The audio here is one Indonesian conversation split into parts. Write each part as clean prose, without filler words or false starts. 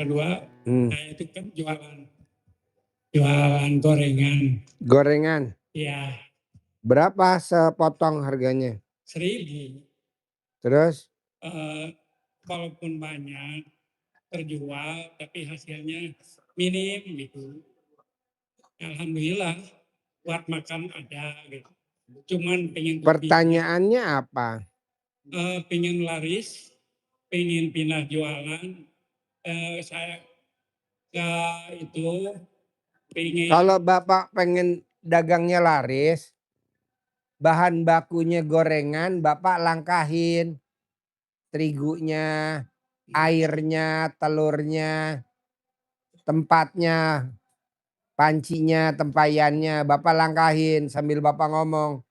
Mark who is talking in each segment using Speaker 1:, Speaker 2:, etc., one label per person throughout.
Speaker 1: kedua saya itu kan jualan gorengan.
Speaker 2: Gorengan.
Speaker 1: Iya.
Speaker 2: Berapa sepotong harganya?
Speaker 1: 1.000.
Speaker 2: Terus?
Speaker 1: Walaupun banyak terjual, tapi hasilnya minim gitu. Alhamdulillah buat makan ada gitu. Cuman pengen
Speaker 2: pertanyaannya apa?
Speaker 1: Pengen laris, pengen pindah jualan. Saya itu pengen.
Speaker 2: Kalau Bapak pengen dagangnya laris, bahan bakunya gorengan, Bapak langkahin. Terigunya, airnya, telurnya, tempatnya, pancinya, tempayannya, Bapak langkahin sambil Bapak ngomong.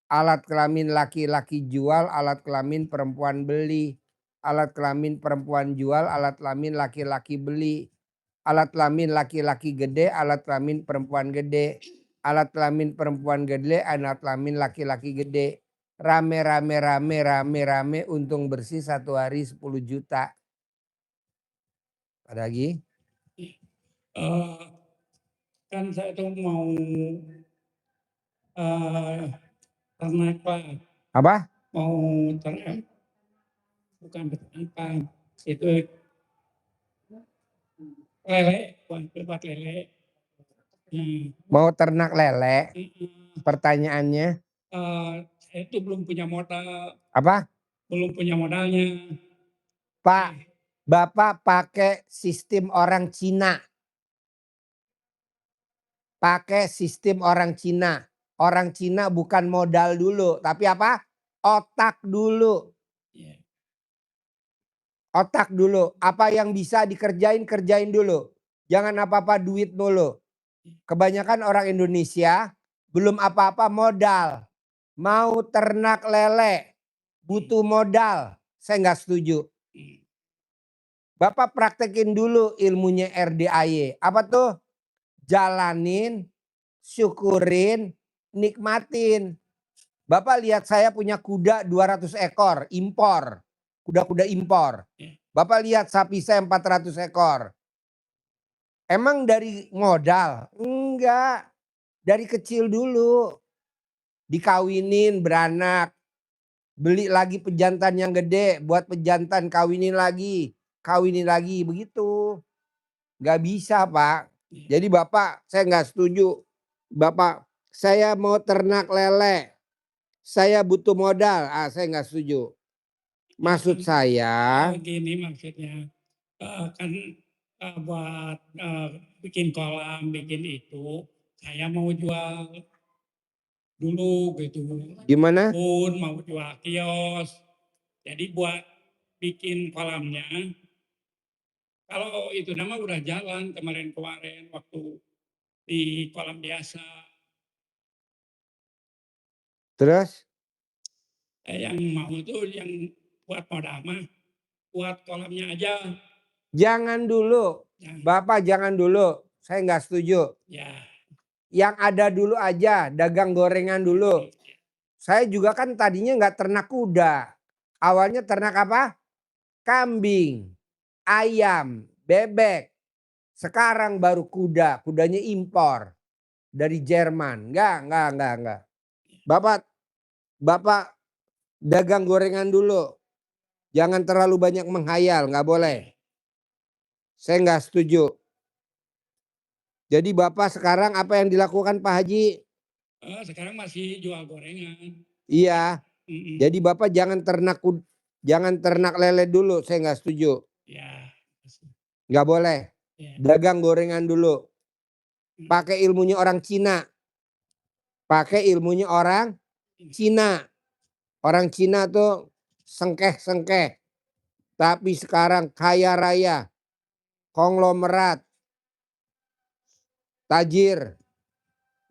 Speaker 2: Alat kelamin laki-laki jual, alat kelamin perempuan beli. Alat kelamin perempuan jual, alat kelamin laki-laki beli. Alat kelamin laki-laki gede, alat kelamin perempuan gede. Alat kelamin perempuan gede, alat kelamin laki-laki gede. Rame untung bersih 1 hari 10 juta. Ada lagi?
Speaker 1: Kan saya tuh mau ternak Pak.
Speaker 2: Apa?
Speaker 1: Mau ternak. Bukan ternak, itu lele, buat lele.
Speaker 2: Mau ternak lele? Pertanyaannya?
Speaker 1: Saya itu belum punya modal.
Speaker 2: Apa?
Speaker 1: Belum punya modalnya.
Speaker 2: Pak, Bapak pakai sistem orang Cina. Pakai sistem orang Cina. Orang Cina bukan modal dulu, tapi apa? Otak dulu. Otak dulu. Apa yang bisa dikerjain, kerjain dulu. Jangan apa-apa duit dulu. Kebanyakan orang Indonesia belum apa-apa modal. Mau ternak lele, butuh modal. Saya nggak setuju. Bapak praktekin dulu ilmunya RDAY. Apa tuh? Jalanin, syukurin, nikmatin. Bapak lihat saya punya kuda 200 ekor impor. Kuda-kuda impor. Bapak lihat sapi saya 400 ekor. Emang dari modal? Enggak. Dari kecil dulu. Dikawinin beranak. Beli lagi pejantan yang gede. Buat pejantan kawinin lagi. Kawinin lagi begitu. Gak bisa Pak. Jadi Bapak saya gak setuju. Bapak saya mau ternak lele. Saya butuh modal. Saya gak setuju. Maksud saya.
Speaker 1: Gini maksudnya. Kan buat bikin kolam, bikin itu. Saya mau jual dulu gitu.
Speaker 2: Gimana?
Speaker 1: Pun mau jual kios. Jadi buat bikin kolamnya. Kalau itu nama udah jalan kemarin-kemarin waktu di kolam biasa.
Speaker 2: Terus?
Speaker 1: Yang mau itu yang buat modal mah buat kolamnya aja.
Speaker 2: Jangan dulu. Bapak jangan dulu. Saya nggak setuju.
Speaker 1: Ya.
Speaker 2: Yang ada dulu aja. Dagang gorengan dulu. Saya juga kan tadinya nggak ternak kuda. Awalnya ternak apa? Kambing. Ayam. Bebek. Sekarang baru kuda. Kudanya impor. Dari Jerman. Enggak. Bapak dagang gorengan dulu. Jangan terlalu banyak menghayal. Nggak boleh. Saya nggak setuju. Jadi Bapak sekarang apa yang dilakukan Pak Haji?
Speaker 1: Sekarang masih jual gorengan.
Speaker 2: Iya. Jadi Bapak jangan ternak lele dulu. Saya nggak setuju.
Speaker 1: Ya.
Speaker 2: Nggak boleh. Ya. Dagang gorengan dulu. Pakai ilmunya orang Cina. Pakai ilmunya orang Cina. Orang Cina tuh sengkeh. Tapi sekarang kaya raya. Konglomerat. Tajir.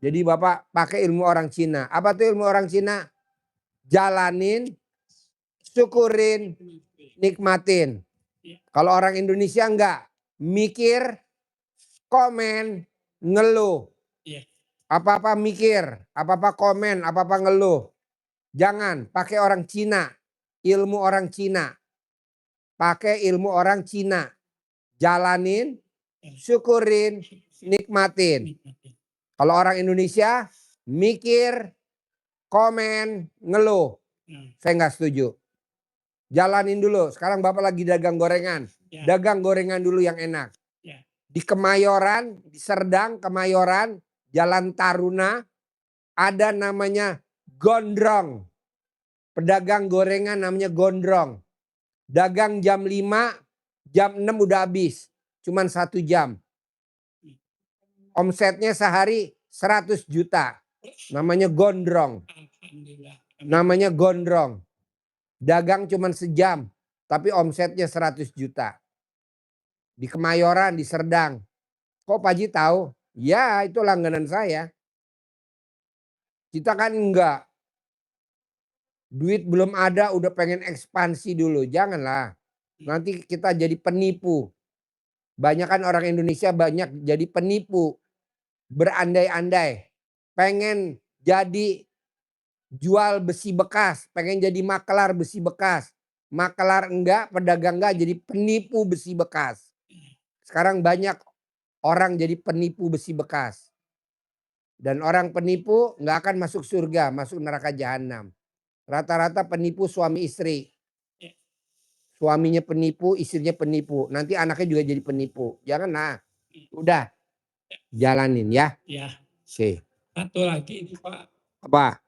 Speaker 2: Jadi Bapak pakai ilmu orang Cina. Apa tuh ilmu orang Cina? Jalanin, syukurin, nikmatin. Kalau orang Indonesia enggak. Mikir, komen, ngeluh. Apa-apa mikir, apa-apa komen, apa-apa ngeluh. Jangan pakai orang Cina. Ilmu orang Cina. Pakai ilmu orang Cina. jalanin, syukurin, nikmatin. Kalau orang Indonesia mikir, komen, ngeluh. Saya nggak setuju. Jalanin dulu. Sekarang Bapak lagi dagang gorengan. Dagang gorengan dulu yang enak. Di Kemayoran, di Serdang, Kemayoran, Jalan Taruna, ada namanya Gondrong. Pedagang gorengan namanya Gondrong. Dagang jam 5, jam 6 udah habis. Cuman 1 jam. Omsetnya sehari 100 juta. Namanya Gondrong. Namanya Gondrong. Dagang cuman sejam. Tapi omsetnya 100 juta. Di Kemayoran, di Serdang. Kok Pak Haji tahu? Ya, itu langganan saya. Kita kan enggak. Duit belum ada udah pengen ekspansi dulu. Janganlah. Nanti kita jadi penipu. Banyak kan orang Indonesia banyak jadi penipu. Berandai-andai. Pengen jadi jual besi bekas. Pengen jadi makelar besi bekas. Makelar enggak, pedagang enggak, jadi penipu besi bekas. Sekarang banyak orang jadi penipu besi bekas. Dan orang penipu nggak akan masuk surga, masuk neraka jahanam. Rata-rata penipu suami istri. Suaminya penipu, istrinya penipu. Nanti anaknya juga jadi penipu. Jangan nah. Udah. Jalanin ya.
Speaker 1: Ya.
Speaker 2: Oke.
Speaker 1: Satu lagi itu Pak.
Speaker 2: Apa?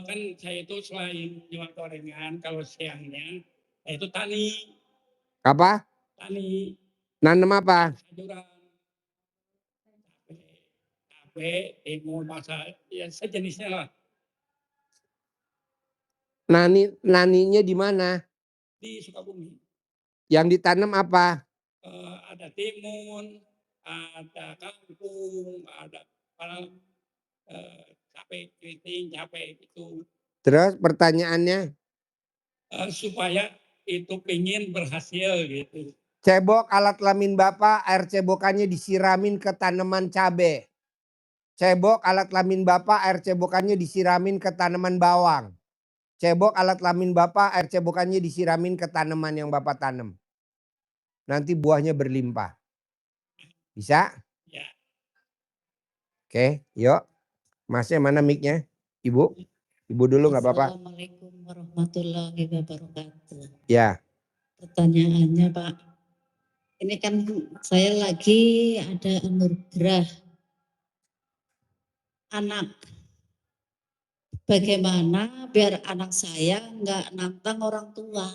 Speaker 1: Kan saya itu selain jual gorengan, kalau siangnya saya itu tani.
Speaker 2: Apa?
Speaker 1: Tani.
Speaker 2: Nanam apa?
Speaker 1: Sayuran. Cabai, timun, masa, ya sejenisnya lah.
Speaker 2: Naninya di mana?
Speaker 1: Di Sukabumi.
Speaker 2: Yang ditanam apa?
Speaker 1: Ada timun, ada kangkung, ada cabai keriting, cabai itu.
Speaker 2: Terus pertanyaannya?
Speaker 1: Supaya itu pingin berhasil gitu.
Speaker 2: Cebok alat kelamin Bapak, air cebokannya disiramin ke tanaman cabai. Cebok alat kelamin Bapak, air cebokannya disiramin ke tanaman bawang. Cebok alat kelamin Bapak, air cebokannya disiramin ke tanaman yang Bapak tanam. Nanti buahnya berlimpah. Bisa?
Speaker 1: Ya.
Speaker 2: Oke, yuk. Masnya mana mic-nya? Ibu? Ibu dulu nggak apa-apa.
Speaker 3: Assalamualaikum warahmatullahi wabarakatuh.
Speaker 2: Ya.
Speaker 3: Pertanyaannya Pak, ini kan saya lagi ada anugerah anak. Bagaimana biar anak saya nggak nantang orang tua?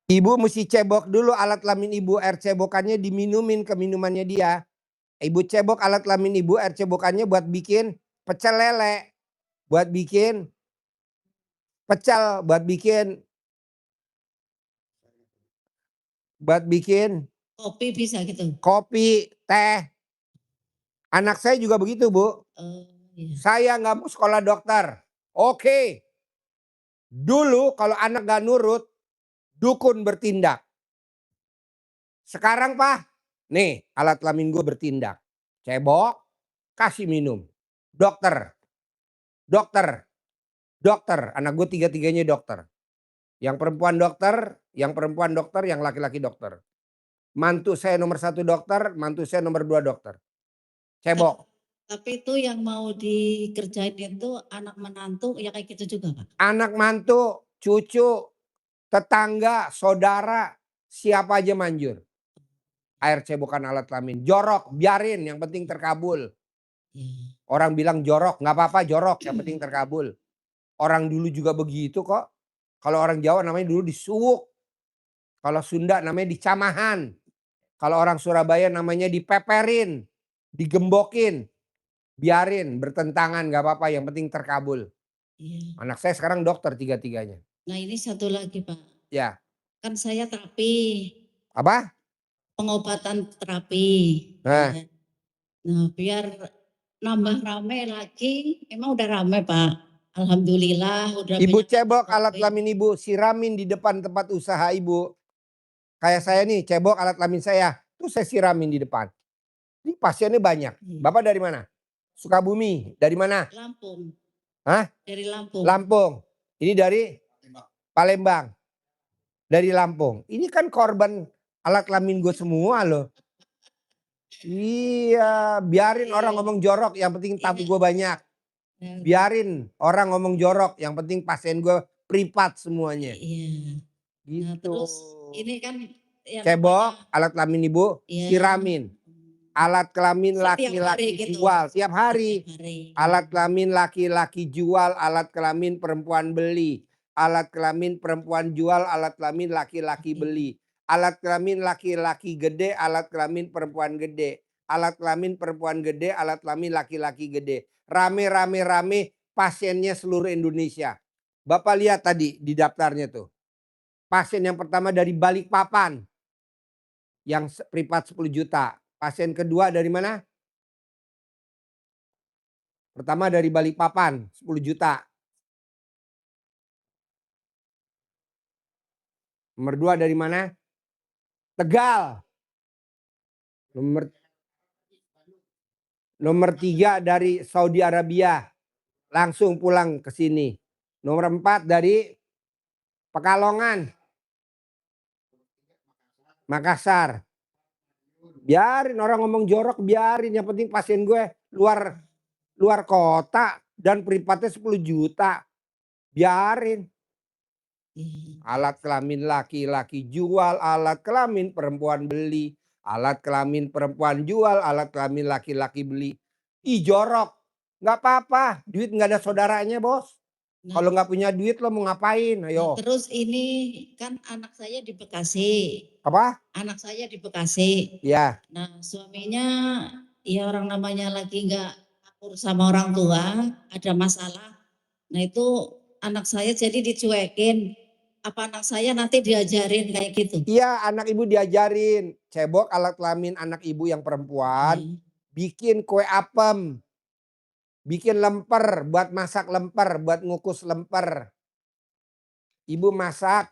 Speaker 2: Ibu mesti cebok dulu alat kelamin ibu, air cebokannya diminumin ke minumannya dia. Ibu cebok alat kelamin ibu, air cebokannya buat bikin pecel lele. Buat bikin pecel, buat bikin
Speaker 3: Kopi bisa gitu?
Speaker 2: kopi, teh. Anak saya juga begitu Bu.
Speaker 3: Iya.
Speaker 2: Saya nggak mau sekolah dokter. Oke. Dulu kalau anak gak nurut, dukun bertindak. Sekarang Pak, nih alat kelamin gue bertindak. Cebok, kasih minum. Dokter. Anak gue tiga-tiganya dokter. Yang perempuan dokter, yang laki-laki dokter. Mantu saya nomor 1 dokter, mantu saya nomor 2 dokter. Cebok.
Speaker 3: Tapi itu yang mau dikerjain itu anak menantu ya kayak gitu juga Pak?
Speaker 2: Anak mantu, cucu, tetangga, saudara, siapa aja manjur. Air cebokan alat kelamin. Jorok, biarin, yang penting terkabul. Orang bilang jorok, nggak apa-apa jorok, yang penting terkabul. Orang dulu juga begitu kok. Kalau orang Jawa namanya dulu disuwuk. Kalau Sunda namanya dicamahan. Kalau orang Surabaya namanya dipeperin, digembokin. Biarin, bertentangan nggak apa-apa, yang penting terkabul.
Speaker 3: Iya.
Speaker 2: Anak saya sekarang dokter tiga-tiganya.
Speaker 3: Nah ini satu lagi Pak.
Speaker 2: Ya.
Speaker 3: Kan saya terapi.
Speaker 2: Apa?
Speaker 3: Pengobatan terapi.
Speaker 2: Nah.
Speaker 3: Ya. Nah biar nambah rame lagi, emang udah rame Pak. Alhamdulillah udah.
Speaker 2: Ibu cebok alat kelamin ibu, siramin di depan tempat usaha ibu. Kayak saya nih, cebok alat kelamin saya, tuh saya siramin di depan. Ini pasiennya banyak. Bapak dari mana? Sukabumi. Dari mana?
Speaker 3: Lampung.
Speaker 2: Hah?
Speaker 3: Dari Lampung.
Speaker 2: Lampung. Ini dari Palembang. Dari Lampung. Ini kan korban Alat kelamin gue semua loh. Iya, biarin orang ngomong jorok, yang penting tamu gue banyak. Biarin orang ngomong jorok, yang penting pasien gue privat semuanya.
Speaker 3: Iya. Nah,
Speaker 2: Gitu.
Speaker 3: terus ini kan yang
Speaker 2: Cebok,
Speaker 3: namanya
Speaker 2: alat kelamin ibu,
Speaker 3: Iya.
Speaker 2: siramin. Alat kelamin
Speaker 3: Setiap hari
Speaker 2: laki-laki
Speaker 3: gitu.
Speaker 2: jual tiap hari.
Speaker 3: Setiap hari.
Speaker 2: Alat kelamin laki-laki jual, alat kelamin perempuan beli. Alat kelamin perempuan jual, alat kelamin laki-laki beli. Alat kelamin laki-laki gede, alat kelamin perempuan gede. Alat kelamin perempuan gede, alat kelamin laki-laki gede. Rame pasiennya seluruh Indonesia. Bapak lihat tadi di daftarnya tuh. Pasien yang pertama dari Balikpapan. Yang privat 10 juta. Pasien kedua dari mana? Pertama dari Balikpapan 10 juta. Nomor 2 dari mana? Tegal. Nomor 3 dari Saudi Arabia. Langsung pulang ke sini. Nomor 4 dari Pekalongan. Makassar. Biarin orang ngomong jorok, biarin. Yang penting pasien gue luar kota dan privatnya 10 juta. Biarin. Alat kelamin laki-laki jual, alat kelamin perempuan beli. Alat kelamin perempuan jual, alat kelamin laki-laki beli. Ih jorok. Nggak apa-apa, duit nggak ada saudaranya bos.
Speaker 3: Nah,
Speaker 2: Kalau nggak punya duit lo mau ngapain? Ayo.
Speaker 3: terus ini kan anak saya di Bekasi.
Speaker 2: Apa?
Speaker 3: Anak saya di Bekasi.
Speaker 2: Ya.
Speaker 3: Nah suaminya ya orang namanya lagi nggak akur sama orang tua, ada masalah. Nah itu anak saya jadi dicuekin. Apa anak saya nanti diajarin kayak gitu?
Speaker 2: Iya, anak ibu diajarin. Cebok alat kelamin anak ibu yang perempuan. Bikin kue apem. Bikin lemper, buat masak lemper, buat ngukus lemper. Ibu masak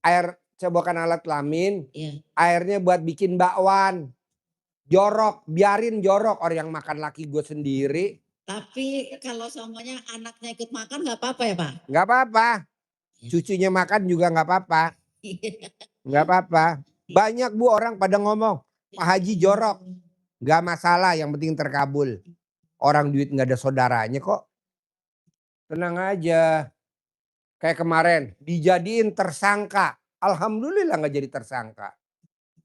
Speaker 2: air cebokan alat kelamin.
Speaker 3: Iya.
Speaker 2: Airnya buat bikin bakwan. Jorok, biarin jorok, orang yang makan laki gue sendiri.
Speaker 3: Tapi kalau semuanya anaknya ikut makan nggak apa-apa ya Pak?
Speaker 2: Nggak apa-apa. Cucunya makan juga nggak apa-apa. Nggak apa-apa. Banyak bu orang pada ngomong, Pak Haji jorok. Nggak masalah, yang penting terkabul. Orang duit nggak ada saudaranya kok. Tenang aja. Kayak kemarin dijadiin tersangka. Alhamdulillah nggak jadi tersangka.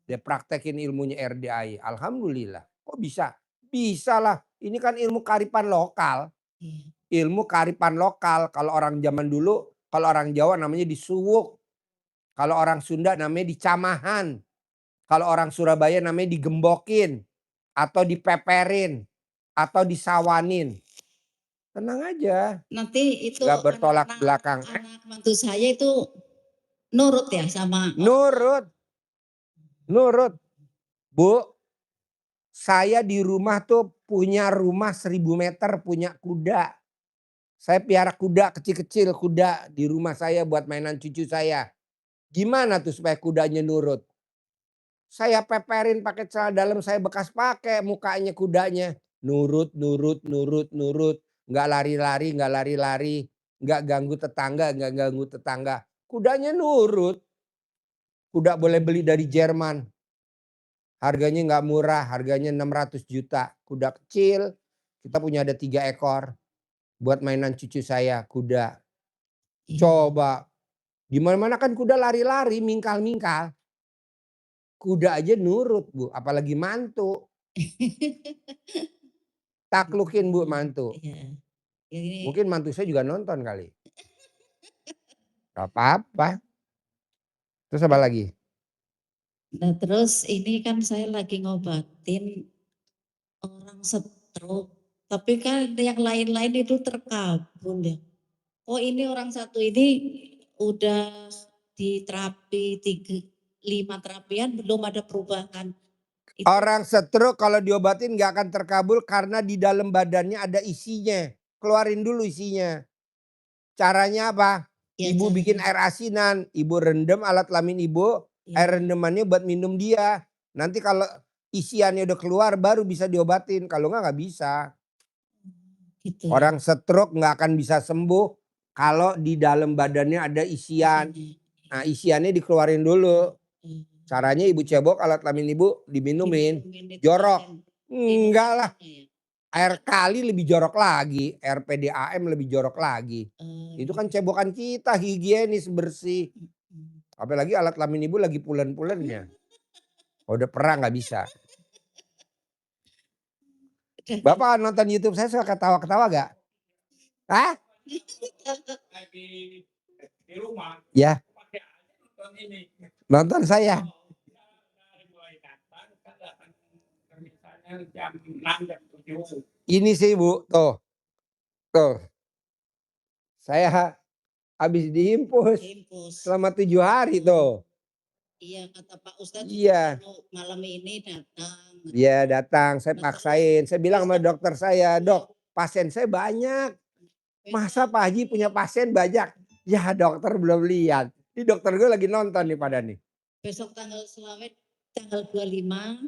Speaker 2: Dia praktekin ilmunya RDAI. Alhamdulillah. Kok bisa? Bisa lah. Ini kan ilmu kearifan lokal. Ilmu kearifan lokal. Kalau orang zaman dulu, kalau orang Jawa namanya disuwuk. Kalau orang Sunda namanya dicamahan. Kalau orang Surabaya namanya digembokin. Atau dipeperin. Atau disawanin. Tenang aja.
Speaker 3: Nanti itu
Speaker 2: Gak bertolak
Speaker 3: anak
Speaker 2: belakang.
Speaker 3: Anak mantu saya itu nurut ya sama
Speaker 2: Nurut. Nurut. Bu, saya di rumah tuh punya rumah 1000 meter, punya kuda. Saya piara kuda kecil-kecil, kuda di rumah saya buat mainan cucu saya. Gimana tuh supaya kudanya nurut? Saya peperin pakai celana dalam saya bekas pakai mukanya kudanya. Nurut, nurut, nurut, nurut. Nggak lari-lari, nggak lari-lari. Nggak ganggu tetangga, nggak ganggu tetangga. Kudanya nurut. Kuda boleh beli dari Jerman. Harganya nggak murah, harganya 600 juta. Kuda kecil, kita punya ada 3 ekor. Buat mainan cucu saya, kuda. Coba, di mana-mana kan kuda lari-lari, mingkal-mingkal. Kuda aja nurut bu, apalagi mantu. Taklukin bu mantu. Mungkin mantu saya juga nonton kali. Gak apa-apa. Terus apa lagi?
Speaker 3: Nah terus ini kan saya lagi ngobatin orang stroke. Tapi kan yang lain-lain itu terkabul ya. Oh ini orang satu ini udah di terapi 5 terapian belum ada perubahan.
Speaker 2: Orang stroke kalau diobatin gak akan terkabul karena di dalam badannya ada isinya. Keluarin dulu isinya. Caranya apa? Ibu bikin air asinan, ibu rendam alat kelamin ibu, air rendemannya buat minum dia. Nanti kalau isiannya udah keluar baru bisa diobatin, kalau nggak bisa.
Speaker 3: Gitu.
Speaker 2: Orang stroke nggak akan bisa sembuh kalau di dalam badannya ada isian. Nah isiannya dikeluarin dulu. Caranya ibu cebok alat kelamin ibu diminumin.
Speaker 3: Diminumin itu
Speaker 2: Jorok.
Speaker 3: kan
Speaker 2: Enggak lah.
Speaker 3: ya.
Speaker 2: Air kali lebih jorok lagi. Air PDAM lebih jorok lagi. Itu kan
Speaker 3: Gitu.
Speaker 2: cebokan kita higienis bersih.
Speaker 3: Mm.
Speaker 2: Apalagi alat kelamin ibu lagi pulen-pulennya. Udah perang nggak bisa. Bapak nonton YouTube saya suka ketawa-ketawa gak? Hah?
Speaker 1: Di rumah.
Speaker 2: Ya.
Speaker 1: Pakai aja nonton ini.
Speaker 2: Nonton saya.
Speaker 1: Dari mulai datang kan datang misalnya jam 6 jam 7.
Speaker 2: Ini sih Bu, tuh. Tuh. Saya habis dihimpus
Speaker 3: Impus.
Speaker 2: selama 7 hari tuh.
Speaker 3: Iya kata Pak Ustadz
Speaker 2: Iya.
Speaker 3: kalau malam ini datang.
Speaker 2: Iya datang, saya
Speaker 3: Nah,
Speaker 2: paksain. Saya bilang sama
Speaker 3: besok-
Speaker 2: dokter saya, Dok, pasien saya banyak. Masa Pak Haji punya pasien banyak? Ya dokter belum lihat. Ini dokter gue lagi nonton nih pada nih.
Speaker 3: Besok tanggal selawet tanggal 25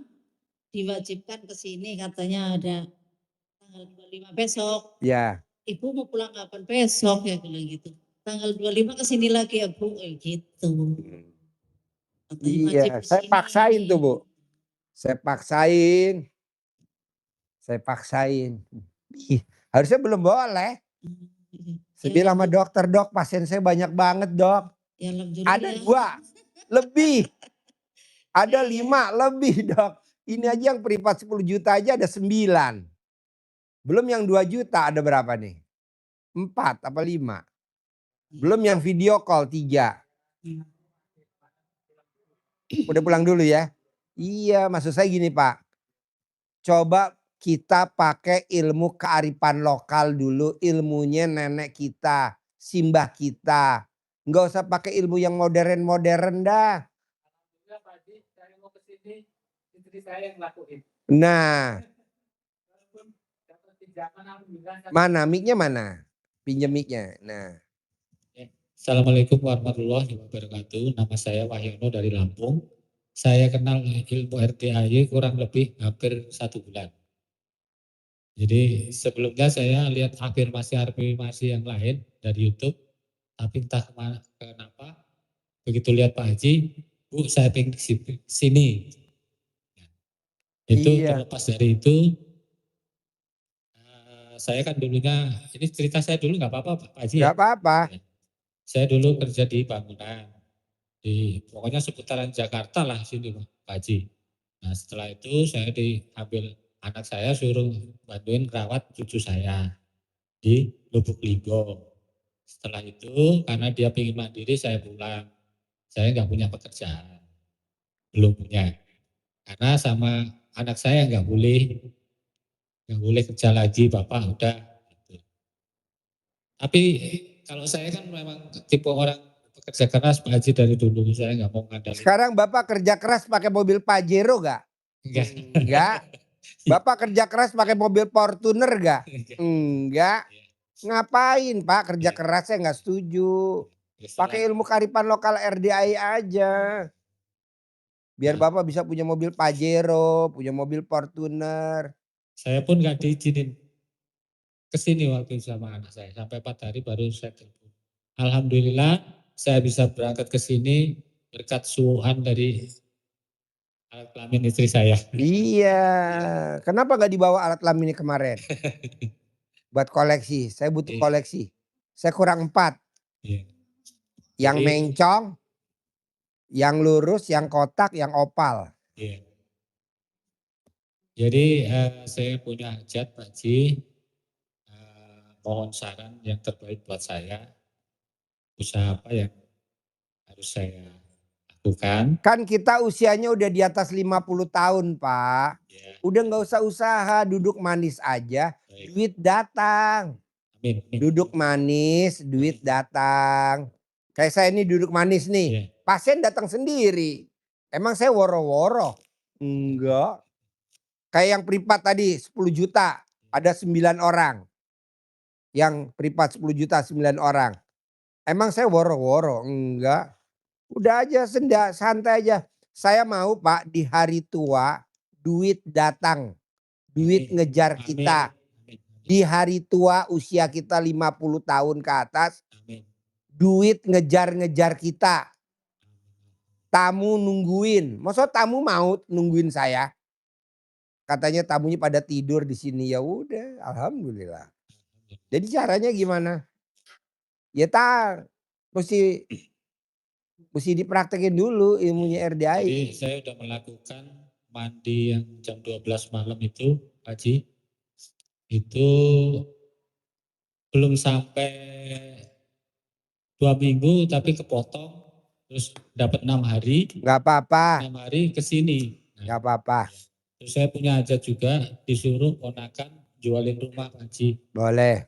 Speaker 3: diwajibkan ke sini katanya ada tanggal 25 besok.
Speaker 2: Ya.
Speaker 3: Ibu mau pulang kapan besok ya bilang gitu. Tanggal 25 ke sini lagi ya Bu gitu. Katanya wajib
Speaker 2: Iya,
Speaker 3: ke
Speaker 2: saya
Speaker 3: sini.
Speaker 2: paksain tuh Bu. Saya paksain. Saya paksain. Ih, harusnya belum boleh. Saya
Speaker 3: Ya,
Speaker 2: bilang sama dokter, Dok pasien saya banyak banget Dok.
Speaker 3: Ya alhamdulillah.
Speaker 2: Ada 2 lebih. Ada 5 lebih Dok. Ini aja yang privat 10 juta aja ada 9. Belum yang 2 juta ada berapa nih? 4 apa 5. Belum yang video call 3. Udah pulang dulu ya. Iya maksud saya gini Pak. Coba kita pakai ilmu kearifan lokal dulu. Ilmunya nenek kita. Simbah kita. Nggak usah pakai ilmu yang modern-modern dah.
Speaker 1: Alhamdulillah Pak Haji, saya mau ke sini, istri saya yang lakuin.
Speaker 2: Nah.
Speaker 1: Walaupun dapat pinjaman alhamdulillah.
Speaker 2: Mana mic-nya mana? Pinjam mic-nya. Nah.
Speaker 4: Assalamualaikum warahmatullahi wabarakatuh. Nama saya Wahyono dari Lampung. Saya kenal ilmu RTAY kurang lebih hampir 1 bulan. Jadi sebelumnya saya lihat afirmasi-afirmasi yang lain dari YouTube. Tapi entah kenapa begitu lihat Pak Haji, Bu saya pengen sini. Itu
Speaker 2: Iya.
Speaker 4: terlepas dari itu, saya kan dulunya, ini cerita saya dulu nggak apa-apa Pak Haji ya?
Speaker 2: Nggak apa-apa.
Speaker 4: Saya dulu kerja di bangunan. Pokoknya seputaran Jakarta lah sini Pak Haji. Nah setelah itu saya diambil anak saya suruh bantuin rawat cucu saya di Lubuk Linggau. Setelah itu karena dia ingin mandiri saya pulang. Saya nggak punya pekerjaan. Belum punya. Karena sama anak saya nggak boleh kerja lagi Bapak udah. Gitu. Tapi kalau saya kan memang tipe orang pekerja keras Pak Haji dari dulu. Saya nggak mau ngandalin.
Speaker 2: Sekarang Bapak kerja keras pakai mobil Pajero gak?
Speaker 4: Enggak.
Speaker 2: Enggak. Bapak kerja keras pakai mobil Fortuner gak? Enggak. Ngapain Pak kerja keras, saya nggak setuju. Pakai ilmu kearifan lokal RDI aja. Biar Bapak bisa punya mobil Pajero, punya mobil Fortuner.
Speaker 4: Saya pun nggak diizinin ke sini waktu sama anak saya. Sampai 4 hari baru saya telepon. Alhamdulillah saya bisa berangkat ke sini berkat suhan dari alat kelamin istri saya.
Speaker 2: Iya. Kenapa nggak dibawa alat kelaminnya kemarin? Buat koleksi. Saya butuh koleksi. Saya kurang 4.
Speaker 4: Iya.
Speaker 2: Yang
Speaker 4: Jadi,
Speaker 2: mencong, yang lurus, yang kotak, yang opal.
Speaker 4: iya. Jadi saya punya hajat Pak Haji. Mohon saran yang terbaik buat saya. Usaha apa yang harus saya lakukan?
Speaker 2: Kan kita usianya udah di atas 50 tahun Pak.
Speaker 4: Ya,
Speaker 2: Udah nggak usah usaha, duduk manis aja.
Speaker 4: baik.
Speaker 2: Duit datang.
Speaker 4: Amin.
Speaker 2: Duduk manis, duit datang. Kayak saya ini duduk manis nih.
Speaker 4: Iya.
Speaker 2: Pasien datang sendiri. Emang saya woro-woro? Enggak. Kayak yang privat tadi 10 juta. Ada 9 orang. Yang privat 10 juta 9 orang. Emang saya woro-woro? Enggak. Udah aja santai aja. Saya mau Pak di hari tua duit datang. Duit
Speaker 4: Amin.
Speaker 2: ngejar
Speaker 4: Amin.
Speaker 2: kita.
Speaker 4: Amin.
Speaker 2: Di hari tua usia kita 50 tahun ke atas.
Speaker 4: Amin.
Speaker 2: Duit ngejar-ngejar kita. tamu nungguin. Masa tamu mau nungguin saya? Katanya tamunya pada tidur di sini. Ya udah, alhamdulillah. Jadi caranya gimana? Ya mesti dipraktekin dulu ilmunya
Speaker 4: Jadi
Speaker 2: RDAI.
Speaker 4: saya udah melakukan mandi yang jam 12 malam itu, Pak Haji. Itu belum sampai 2 minggu tapi kepotong. Terus dapat 6 hari,
Speaker 2: Nggak apa-apa,
Speaker 4: 6 hari ke sini.
Speaker 2: nggak apa-apa.
Speaker 4: Terus saya punya hajat juga disuruh ponakan jualin rumah Pak Haji.
Speaker 2: Boleh,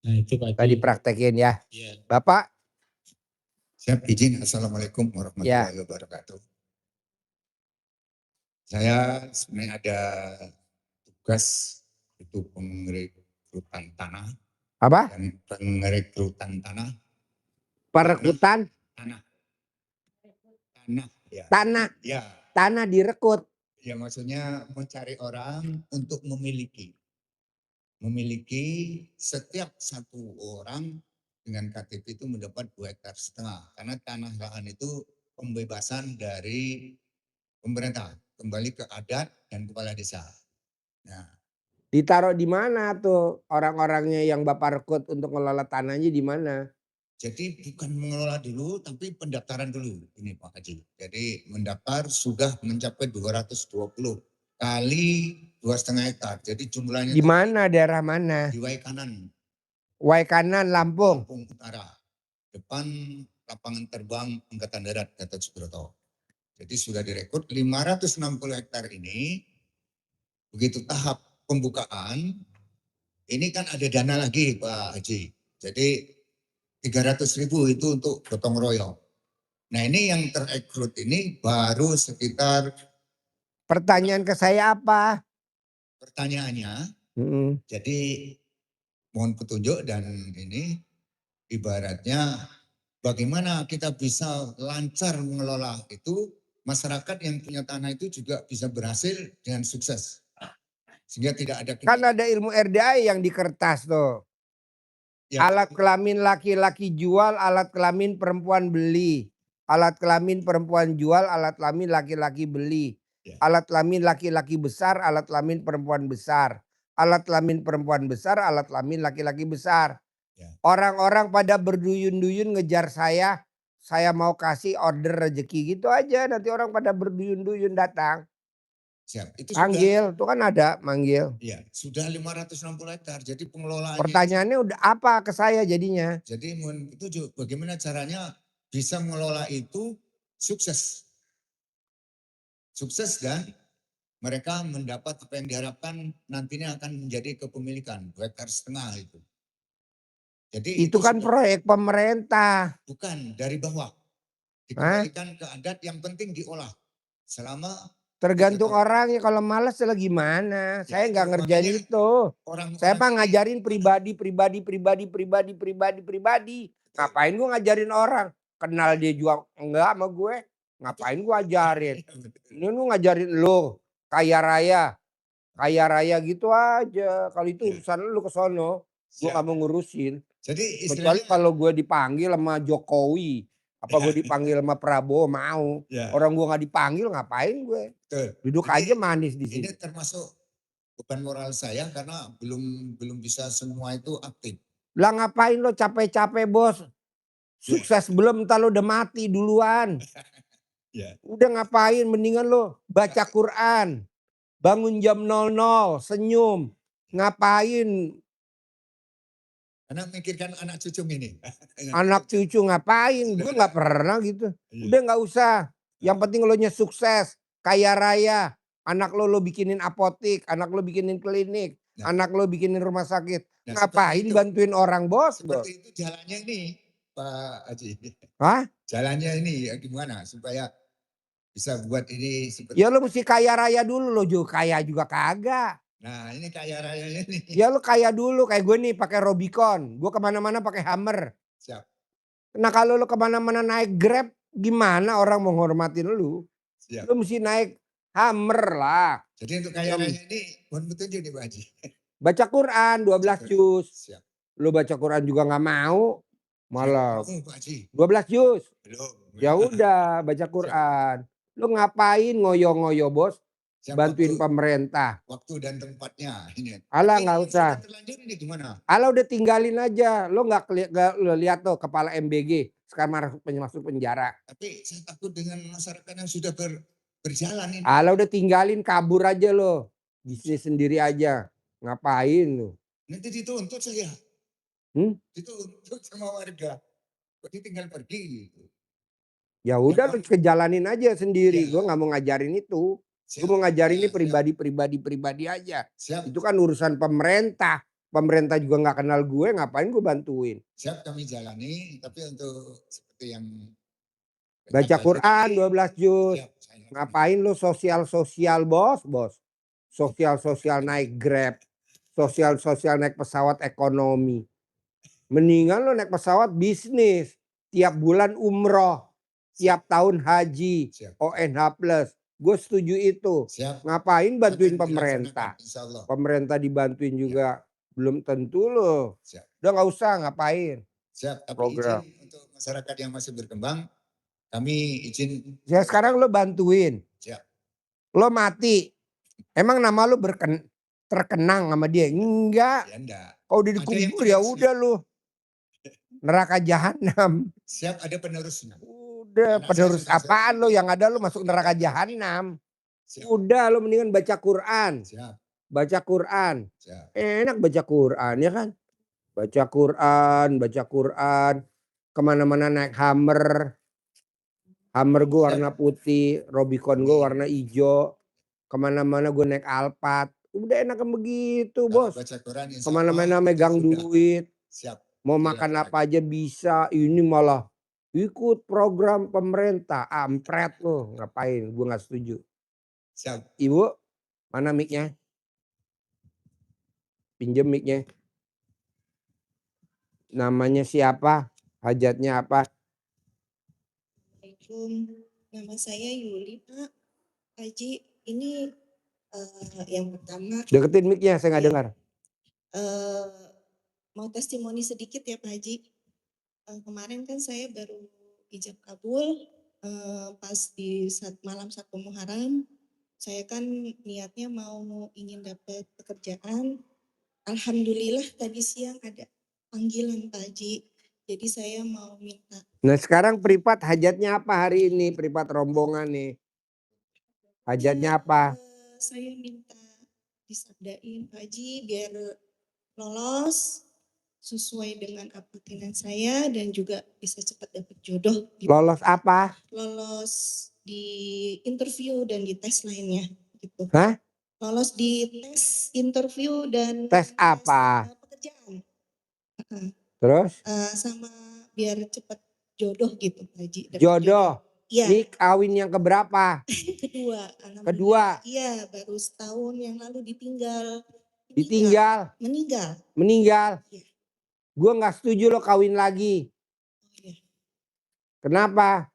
Speaker 4: Nah itu Pak
Speaker 2: tadi
Speaker 4: Haji.
Speaker 2: praktekin ya.
Speaker 4: Iya.
Speaker 2: Bapak,
Speaker 5: Siap izin. Assalamualaikum warahmatullahi wabarakatuh. Saya sebenarnya ada tugas itu pengrekrutan tanah
Speaker 2: apa?
Speaker 5: dan pengrekrutan tanah.
Speaker 2: Perekutan
Speaker 5: Tanah ya.
Speaker 2: tanah,
Speaker 5: Ya,
Speaker 2: direkrut.
Speaker 5: ya maksudnya mencari orang untuk memiliki setiap satu orang dengan KTP itu mendapat 2,5 hektar. Karena tanah lahan itu pembebasan dari pemerintah kembali ke adat dan kepala desa. Nah,
Speaker 2: Ditaruh di mana tuh orang-orangnya yang Bapak rekrut untuk ngelola tanahnya di mana?
Speaker 5: jadi bukan mengelola dulu, tapi pendaftaran dulu ini Pak Haji. Jadi mendaftar sudah mencapai 220 kali 2,5 hektar. Jadi jumlahnya
Speaker 2: Di mana, daerah mana?
Speaker 5: di Waikanan,
Speaker 2: Waikanan, Lampung.
Speaker 5: Lampung Utara, depan lapangan terbang Angkatan Darat Gatot Subroto. Jadi sudah direkrut 560 hektar ini. Begitu tahap pembukaan, ini kan ada dana lagi Pak Haji. Jadi 300.000 itu untuk gotong royong. Nah ini yang terekrut ini baru sekitar,
Speaker 2: Pertanyaan ke saya apa?
Speaker 5: pertanyaannya,
Speaker 2: Mm-mm.
Speaker 5: jadi mohon petunjuk dan ini ibaratnya bagaimana kita bisa lancar mengelola itu, masyarakat yang punya tanah itu juga bisa berhasil dengan sukses. Sehingga tidak ada
Speaker 2: Kan ada ilmu RDAI yang di kertas tuh.
Speaker 5: ya,
Speaker 2: Alat kelamin laki-laki jual, alat kelamin perempuan beli. Alat kelamin perempuan jual, alat kelamin laki-laki beli.
Speaker 5: Ya.
Speaker 2: Alat kelamin laki-laki besar, alat kelamin perempuan besar. Alat kelamin perempuan besar, alat kelamin laki-laki besar.
Speaker 5: Ya.
Speaker 2: Orang-orang pada berduyun-duyun ngejar saya mau kasih order rezeki gitu aja. Nanti orang pada berduyun-duyun datang.
Speaker 5: siap. Itu
Speaker 2: Manggil, tuh kan ada manggil.
Speaker 5: ya, sudah 560 hektar. Jadi pengelolaannya.
Speaker 2: Pertanyaannya udah apa ke saya jadinya?
Speaker 5: Jadi mohon petunjuk bagaimana caranya bisa mengelola itu sukses. Sukses dan mereka mendapat apa yang diharapkan nantinya akan menjadi kepemilikan 2,5 hektar itu. Jadi
Speaker 2: Itu kan
Speaker 5: sudah,
Speaker 2: proyek pemerintah.
Speaker 5: bukan dari bawah. Dikembalikan ke adat, yang penting diolah. Selama
Speaker 2: Tergantung
Speaker 5: 3 tahun.
Speaker 2: orangnya, kalau malas ya gimana.
Speaker 5: Ya,
Speaker 2: Saya nggak
Speaker 5: itu
Speaker 2: ngerjain
Speaker 5: makanya
Speaker 2: itu.
Speaker 5: orang
Speaker 2: Saya mah
Speaker 5: ini
Speaker 2: ngajarin pribadi. Ngapain gua ngajarin orang? Kenal dia juga enggak sama gue. Ngapain gua ajarin? Ini lu ngajarin lo kaya raya gitu aja. Kalau itu urusan lu ke sono, gua
Speaker 5: Siap.
Speaker 2: nggak mau ngurusin.
Speaker 5: Jadi
Speaker 2: Kecuali
Speaker 5: istilahnya
Speaker 2: kalau gue dipanggil sama Jokowi, apa gue dipanggil sama Prabowo mau.
Speaker 5: ya,
Speaker 2: Orang gue nggak dipanggil ngapain gue?
Speaker 5: betul.
Speaker 2: Duduk
Speaker 5: Jadi,
Speaker 2: aja manis di
Speaker 5: ini
Speaker 2: sini.
Speaker 5: termasuk beban moral saya karena belum bisa semua itu aktif.
Speaker 2: Lah ngapain lo capek-capek bos? Sukses belum, entar lo udah mati duluan.
Speaker 5: Ya.
Speaker 2: Udah ngapain, mendingan lo baca Quran. Bangun jam 00, senyum. Ngapain
Speaker 5: Karena mikirkan anak cucu ini.
Speaker 2: anak cucu ngapain? Gue nggak pernah gitu.
Speaker 5: Iya.
Speaker 2: Udah nggak usah. Yang penting lo nya sukses, kaya raya. Anak lo bikinin apotik, anak lo bikinin klinik,
Speaker 5: Nah.
Speaker 2: anak lo bikinin rumah sakit.
Speaker 5: Nah,
Speaker 2: Ngapain
Speaker 5: seperti itu.
Speaker 2: bantuin orang bos?
Speaker 5: Seperti itu jalannya ini Pak Haji.
Speaker 2: Hah?
Speaker 5: Jalannya ini ya gimana supaya bisa buat ini seperti.
Speaker 2: Ya lo mesti kaya raya dulu, lo juga kaya juga kagak.
Speaker 5: Nah ini kaya rayanya ini.
Speaker 2: Ya lo kaya dulu, kayak gue nih pakai Robicon. Gue kemana-mana pakai Hummer.
Speaker 5: Siap.
Speaker 2: Nah kalau lo kemana-mana naik Grab, gimana orang mau menghormatin lo?
Speaker 5: Siap.
Speaker 2: Lo mesti naik Hummer lah.
Speaker 5: Jadi untuk kaya raya ini mohon petunjuk nih Pak Haji.
Speaker 2: Baca Quran 12 juz.
Speaker 5: Siap.
Speaker 2: Lo baca Quran juga nggak mau. Malah
Speaker 5: Mau Pak Haji?
Speaker 2: 12 juz.
Speaker 5: Belum.
Speaker 2: Ya udah baca Quran. Lu ngapain ngoyo-ngoyo bos?
Speaker 5: Siap
Speaker 2: Bantuin
Speaker 5: waktu,
Speaker 2: pemerintah.
Speaker 5: waktu dan tempatnya ini.
Speaker 2: Alah
Speaker 5: Tapi
Speaker 2: nggak
Speaker 5: ini
Speaker 2: usah.
Speaker 5: sudah terlanjur ini gimana?
Speaker 2: Alah udah tinggalin aja. Lo nggak lo lihat tuh kepala MBG sekarang masuk penjara.
Speaker 5: Tapi saya takut dengan masyarakat yang sudah berjalan ini.
Speaker 2: Alah udah tinggalin kabur aja lo. Bisnis sendiri aja. Ngapain lo?
Speaker 5: Nanti dituntut saya. Dituntut sama warga. Kok ditinggal pergi gitu.
Speaker 2: Ya udah lu kejalanin aja sendiri.
Speaker 5: Iya.
Speaker 2: Gue nggak mau ngajarin itu. Gue mau ngajarin ini pribadi aja.
Speaker 5: Siap.
Speaker 2: Itu kan urusan pemerintah. Pemerintah juga nggak kenal gue, ngapain gue bantuin?
Speaker 5: Siap kami jalani, tapi untuk seperti yang
Speaker 2: Baca Quran 12 juz.
Speaker 5: siap, saya.
Speaker 2: Ngapain lu sosial bos? Sosial naik Grab. Sosial naik pesawat ekonomi. Mendingan lu naik pesawat bisnis. Tiap bulan umroh. Tiap tahun haji.
Speaker 5: Siap.
Speaker 2: ONH+. Gue setuju itu.
Speaker 5: Siap.
Speaker 2: Ngapain bantuin
Speaker 5: Akan
Speaker 2: pemerintah?
Speaker 5: dilaksanakan, insya Allah.
Speaker 2: Pemerintah dibantuin juga. Belum tentu loh.
Speaker 5: Siap.
Speaker 2: Udah nggak usah ngapain.
Speaker 5: Siap, tapi
Speaker 2: Program.
Speaker 5: izin untuk masyarakat yang masih berkembang, kami izin.
Speaker 2: Ya sekarang lo bantuin.
Speaker 5: Siap.
Speaker 2: Lo mati. Emang nama lo terkenang sama dia? Enggak.
Speaker 5: Ya enggak.
Speaker 2: Kalau udah
Speaker 5: Ada yang
Speaker 2: dikubur ya
Speaker 5: penerusnya.
Speaker 2: udah lo. Neraka jahanam.
Speaker 5: Siap, ada penerusnya.
Speaker 2: Udah
Speaker 5: Anak
Speaker 2: penerus
Speaker 5: saya sudah
Speaker 2: apaan lo yang ada lo masuk neraka jahanam.
Speaker 5: Siap.
Speaker 2: Udah lo mendingan baca Quran.
Speaker 5: Siap.
Speaker 2: Baca Quran.
Speaker 5: Siap.
Speaker 2: Enak baca Quran ya kan. Baca Quran. Kemana-mana naik Hummer. Hummer gue warna putih. Robicon gue warna hijau. Kemana-mana gue naik Alphard. Udah enakan begitu
Speaker 5: Kalau
Speaker 2: bos.
Speaker 5: baca Quran, insya
Speaker 2: Kemana-mana
Speaker 5: Allah,
Speaker 2: megang
Speaker 5: itu sudah.
Speaker 2: duit.
Speaker 5: Siap.
Speaker 2: Mau
Speaker 5: Iya,
Speaker 2: makan
Speaker 5: Pak.
Speaker 2: apa aja bisa. Ini malah ikut program pemerintah. Ampret lo. Ngapain? Gue gak setuju.
Speaker 5: Siap.
Speaker 2: Ibu, mana mic-nya? Pinjem mic-nya. Namanya siapa? Hajatnya apa?
Speaker 6: Assalamualaikum, nama saya Yuli Pak. Haji, ini yang pertama
Speaker 2: Deketin mic-nya, saya nggak dengar.
Speaker 6: mau testimoni sedikit ya Pak Haji. Kemarin kan saya baru ijab kabul pas di malam 1 Muharram. Saya kan niatnya ingin dapat pekerjaan. Alhamdulillah tadi siang ada panggilan Pak Haji. Jadi saya mau minta.
Speaker 2: Nah sekarang privat hajatnya apa hari ini? Privat rombongan nih. Hajatnya apa?
Speaker 6: Saya minta disabdain Pak Haji biar lolos sesuai dengan keinginan saya dan juga bisa cepat dapat jodoh.
Speaker 2: Lolos apa?
Speaker 6: Lolos di interview dan di tes lainnya gitu.
Speaker 2: Hah?
Speaker 6: Lolos di tes interview dan
Speaker 2: Tes apa?
Speaker 6: pekerjaan.
Speaker 2: Terus?
Speaker 6: Sama biar cepat jodoh gitu Pak Haji.
Speaker 2: Jodoh?
Speaker 6: Iya.
Speaker 2: Ini kawin yang keberapa?
Speaker 6: Kedua.
Speaker 2: Kedua?
Speaker 6: Iya, baru setahun yang lalu ditinggal.
Speaker 2: Ditinggal? Meninggal?
Speaker 6: Iya.
Speaker 2: Gue gak setuju lo kawin lagi.
Speaker 6: Iya.
Speaker 2: Kenapa?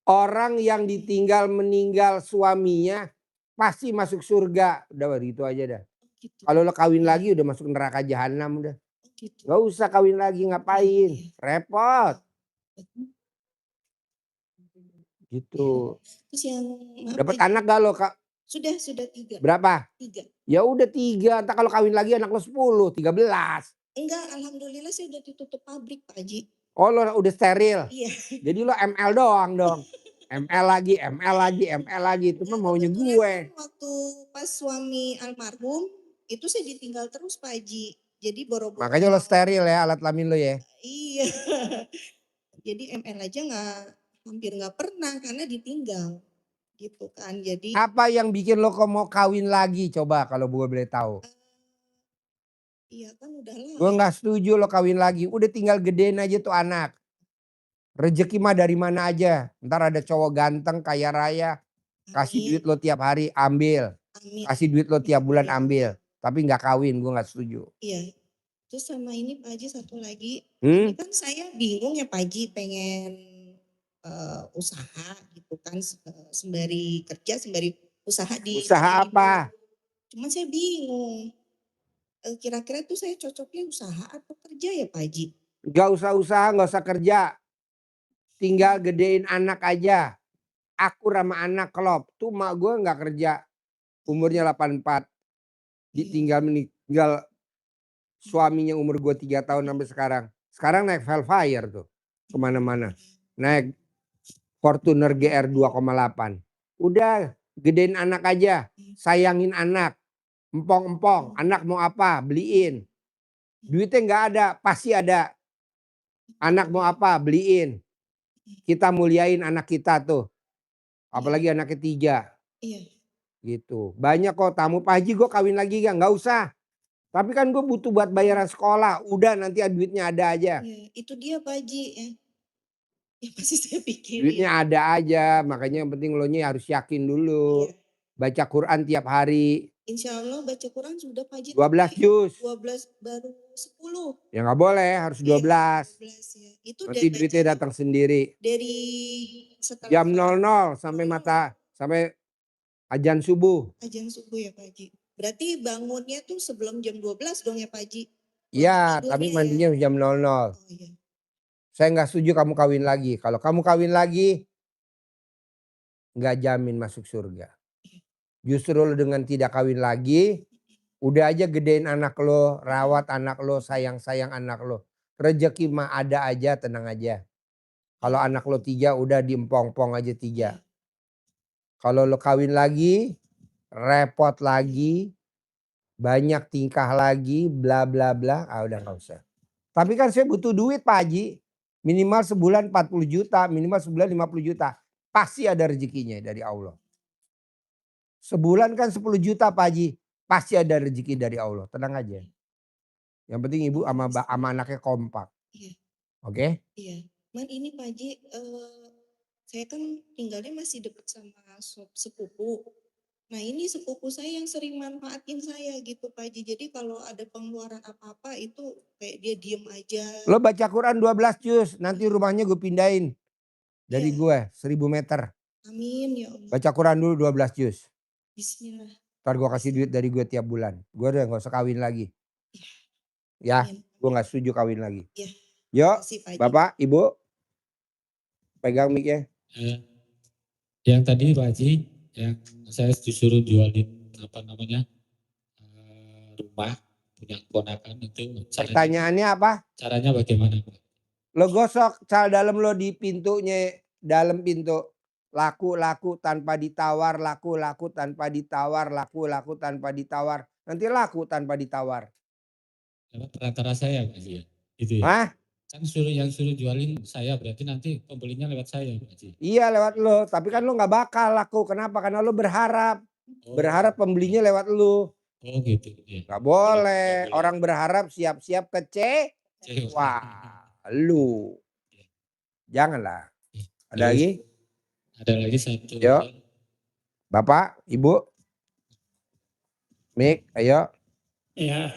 Speaker 2: Orang yang ditinggal meninggal suaminya pasti masuk surga. Udah begitu aja dah.
Speaker 6: Gitu.
Speaker 2: Kalau lo kawin lagi udah masuk neraka jahanam udah.
Speaker 6: Gitu.
Speaker 2: Gak usah kawin lagi, ngapain? Repot. Gitu.
Speaker 6: Terus yang
Speaker 2: Dapat anak gak lo Kak?
Speaker 6: Sudah 3.
Speaker 2: Berapa?
Speaker 6: 3.
Speaker 2: Ya udah 3. Entar kalau kawin lagi anak lo 10, 13.
Speaker 6: Enggak, alhamdulillah saya udah ditutup pabrik Pak Haji.
Speaker 2: Oh lo udah steril.
Speaker 6: Iya.
Speaker 2: Jadi lo ML doang dong. ML lagi. Itu mah maunya gue.
Speaker 6: Waktu pas suami almarhum itu saya ditinggal terus Pak Haji. Jadi boro-boro.
Speaker 2: Makanya lo steril ya alat kelamin lo ya.
Speaker 6: Iya. Jadi ML aja hampir nggak pernah karena ditinggal. Gitu kan. Jadi
Speaker 2: Apa yang bikin lo kok mau kawin lagi coba kalau gue boleh tahu?
Speaker 6: iya kan udah lah.
Speaker 2: Gue gak setuju lo kawin lagi. Udah tinggal gedein aja tuh anak. Rezeki mah dari mana aja. Ntar ada cowok ganteng kaya raya. Kasih duit lo tiap hari ambil.
Speaker 6: Amin.
Speaker 2: Kasih duit lo tiap bulan ambil. Tapi gak kawin, gue gak setuju.
Speaker 6: Iya. Terus sama ini Pak Haji satu lagi. Ini kan saya bingung ya Pak Haji pengen usaha gitu kan. Sembari kerja, sembari usaha di.
Speaker 2: Usaha apa?
Speaker 6: Cuman saya bingung. Kira-kira tuh saya cocoknya usaha atau kerja ya Pak Haji?
Speaker 2: Gak usah usaha, gak usah kerja. Tinggal gedein anak aja. Aku sama anak klop. Tuh mak gue gak kerja. Umurnya 84. Ditinggal meninggal suaminya umur gue 3 tahun sampai sekarang. Sekarang naik Velfire tuh. Kemana-mana. Naik Fortuner GR 2,8. Udah gedein anak aja. Sayangin anak. Empong-empong. Anak mau apa? Beliin. Duitnya gak ada. Pasti ada. Anak mau apa? Beliin. Kita muliain anak kita tuh. Apalagi anak ketiga.
Speaker 6: Iya.
Speaker 2: Gitu. Banyak kok tamu. Pak Haji gue kawin lagi gak? Gak usah. Tapi kan gue butuh buat bayaran sekolah. Udah nanti duitnya ada aja.
Speaker 6: Iya, itu dia Pak Haji ya. Ya pasti saya pikirin.
Speaker 2: Duitnya ada aja. Makanya yang penting lo harus yakin dulu.
Speaker 6: Iya.
Speaker 2: Baca Quran tiap hari.
Speaker 6: Insya Allah baca Quran sudah Pak Haji.
Speaker 2: 12 juz.
Speaker 6: 12 baru 10.
Speaker 2: Ya gak boleh. Harus 12.
Speaker 6: Iya, 12 ya. Itu
Speaker 2: Nanti duitnya datang sendiri.
Speaker 6: dari setelah
Speaker 2: Jam 00 sampai sampai ajan subuh.
Speaker 6: ajan subuh ya Pak Haji. Berarti bangunnya tuh sebelum jam 12 dong ya Pak Haji?
Speaker 2: Iya,
Speaker 6: tidurnya
Speaker 2: tapi
Speaker 6: ya.
Speaker 2: mandinya jam 00.
Speaker 6: Oh iya.
Speaker 2: Saya nggak setuju kamu kawin lagi. Kalau kamu kawin lagi, nggak jamin masuk surga. Justru lo dengan tidak kawin lagi, udah aja gedein anak lo, rawat anak lo, sayang-sayang anak lo. Rezeki mah ada aja, tenang aja. Kalau anak lo 3, udah diempong-pong aja 3. Kalau lo kawin lagi, repot lagi, banyak tingkah lagi, bla bla bla, udah nggak usah. Tapi kan saya butuh duit Pak Haji. Minimal sebulan 40 juta, minimal sebulan 50 juta. Pasti ada rezekinya dari Allah. Sebulan kan 10 juta Pak Haji. Pasti ada rezeki dari Allah. Tenang aja. Yang penting ibu sama anaknya kompak.
Speaker 6: Iya.
Speaker 2: Oke?
Speaker 6: Iya. Man ini Pak Haji, saya kan tinggalnya masih dekat sama sepupu. Nah ini sepupu saya yang sering manfaatin saya gitu Pak Haji. Jadi kalau ada pengeluaran apa-apa itu kayak dia diem aja.
Speaker 2: Lo baca Quran 12 juz. Nanti rumahnya gue pindahin. Dari gue 1000 meter.
Speaker 6: Amin ya Allah.
Speaker 2: Baca Quran dulu 12 juz.
Speaker 6: Bismillah.
Speaker 2: Ntar gue kasih duit dari gue tiap bulan. Gue udah gak usah kawin lagi. Ya, gue gak setuju kawin lagi.
Speaker 6: Iya.
Speaker 2: Yuk,
Speaker 6: Makasih, Pak Haji.
Speaker 2: Bapak, Ibu. Pegang mic-nya.
Speaker 4: Yang tadi Pak Haji, yang saya disuruh jualin rumah punya keponakan itu.
Speaker 2: Pertanyaannya apa?
Speaker 4: Caranya bagaimana Pak?
Speaker 2: Lo gosok cal dalam lo di pintunya, dalam pintu. Laku-laku tanpa ditawar, laku-laku tanpa ditawar, laku-laku tanpa ditawar. Nanti laku tanpa ditawar.
Speaker 4: Lewat perantara saya Pak Haji ya? Gitu ya?
Speaker 2: Hah?
Speaker 4: Kan yang suruh jualin saya, berarti nanti pembelinya lewat saya Pak Haji?
Speaker 2: Iya lewat lo, tapi kan lo gak bakal laku. Kenapa? Karena lo berharap. Berharap pembelinya lewat lo.
Speaker 4: Oh gitu. Ya.
Speaker 2: Gak boleh. Orang berharap siap-siap kecewa. Lu. Janganlah. Ada lagi?
Speaker 4: Ada lagi satu.
Speaker 2: Yuk. Bapak, Ibu. Mik, ayo.
Speaker 1: Ya,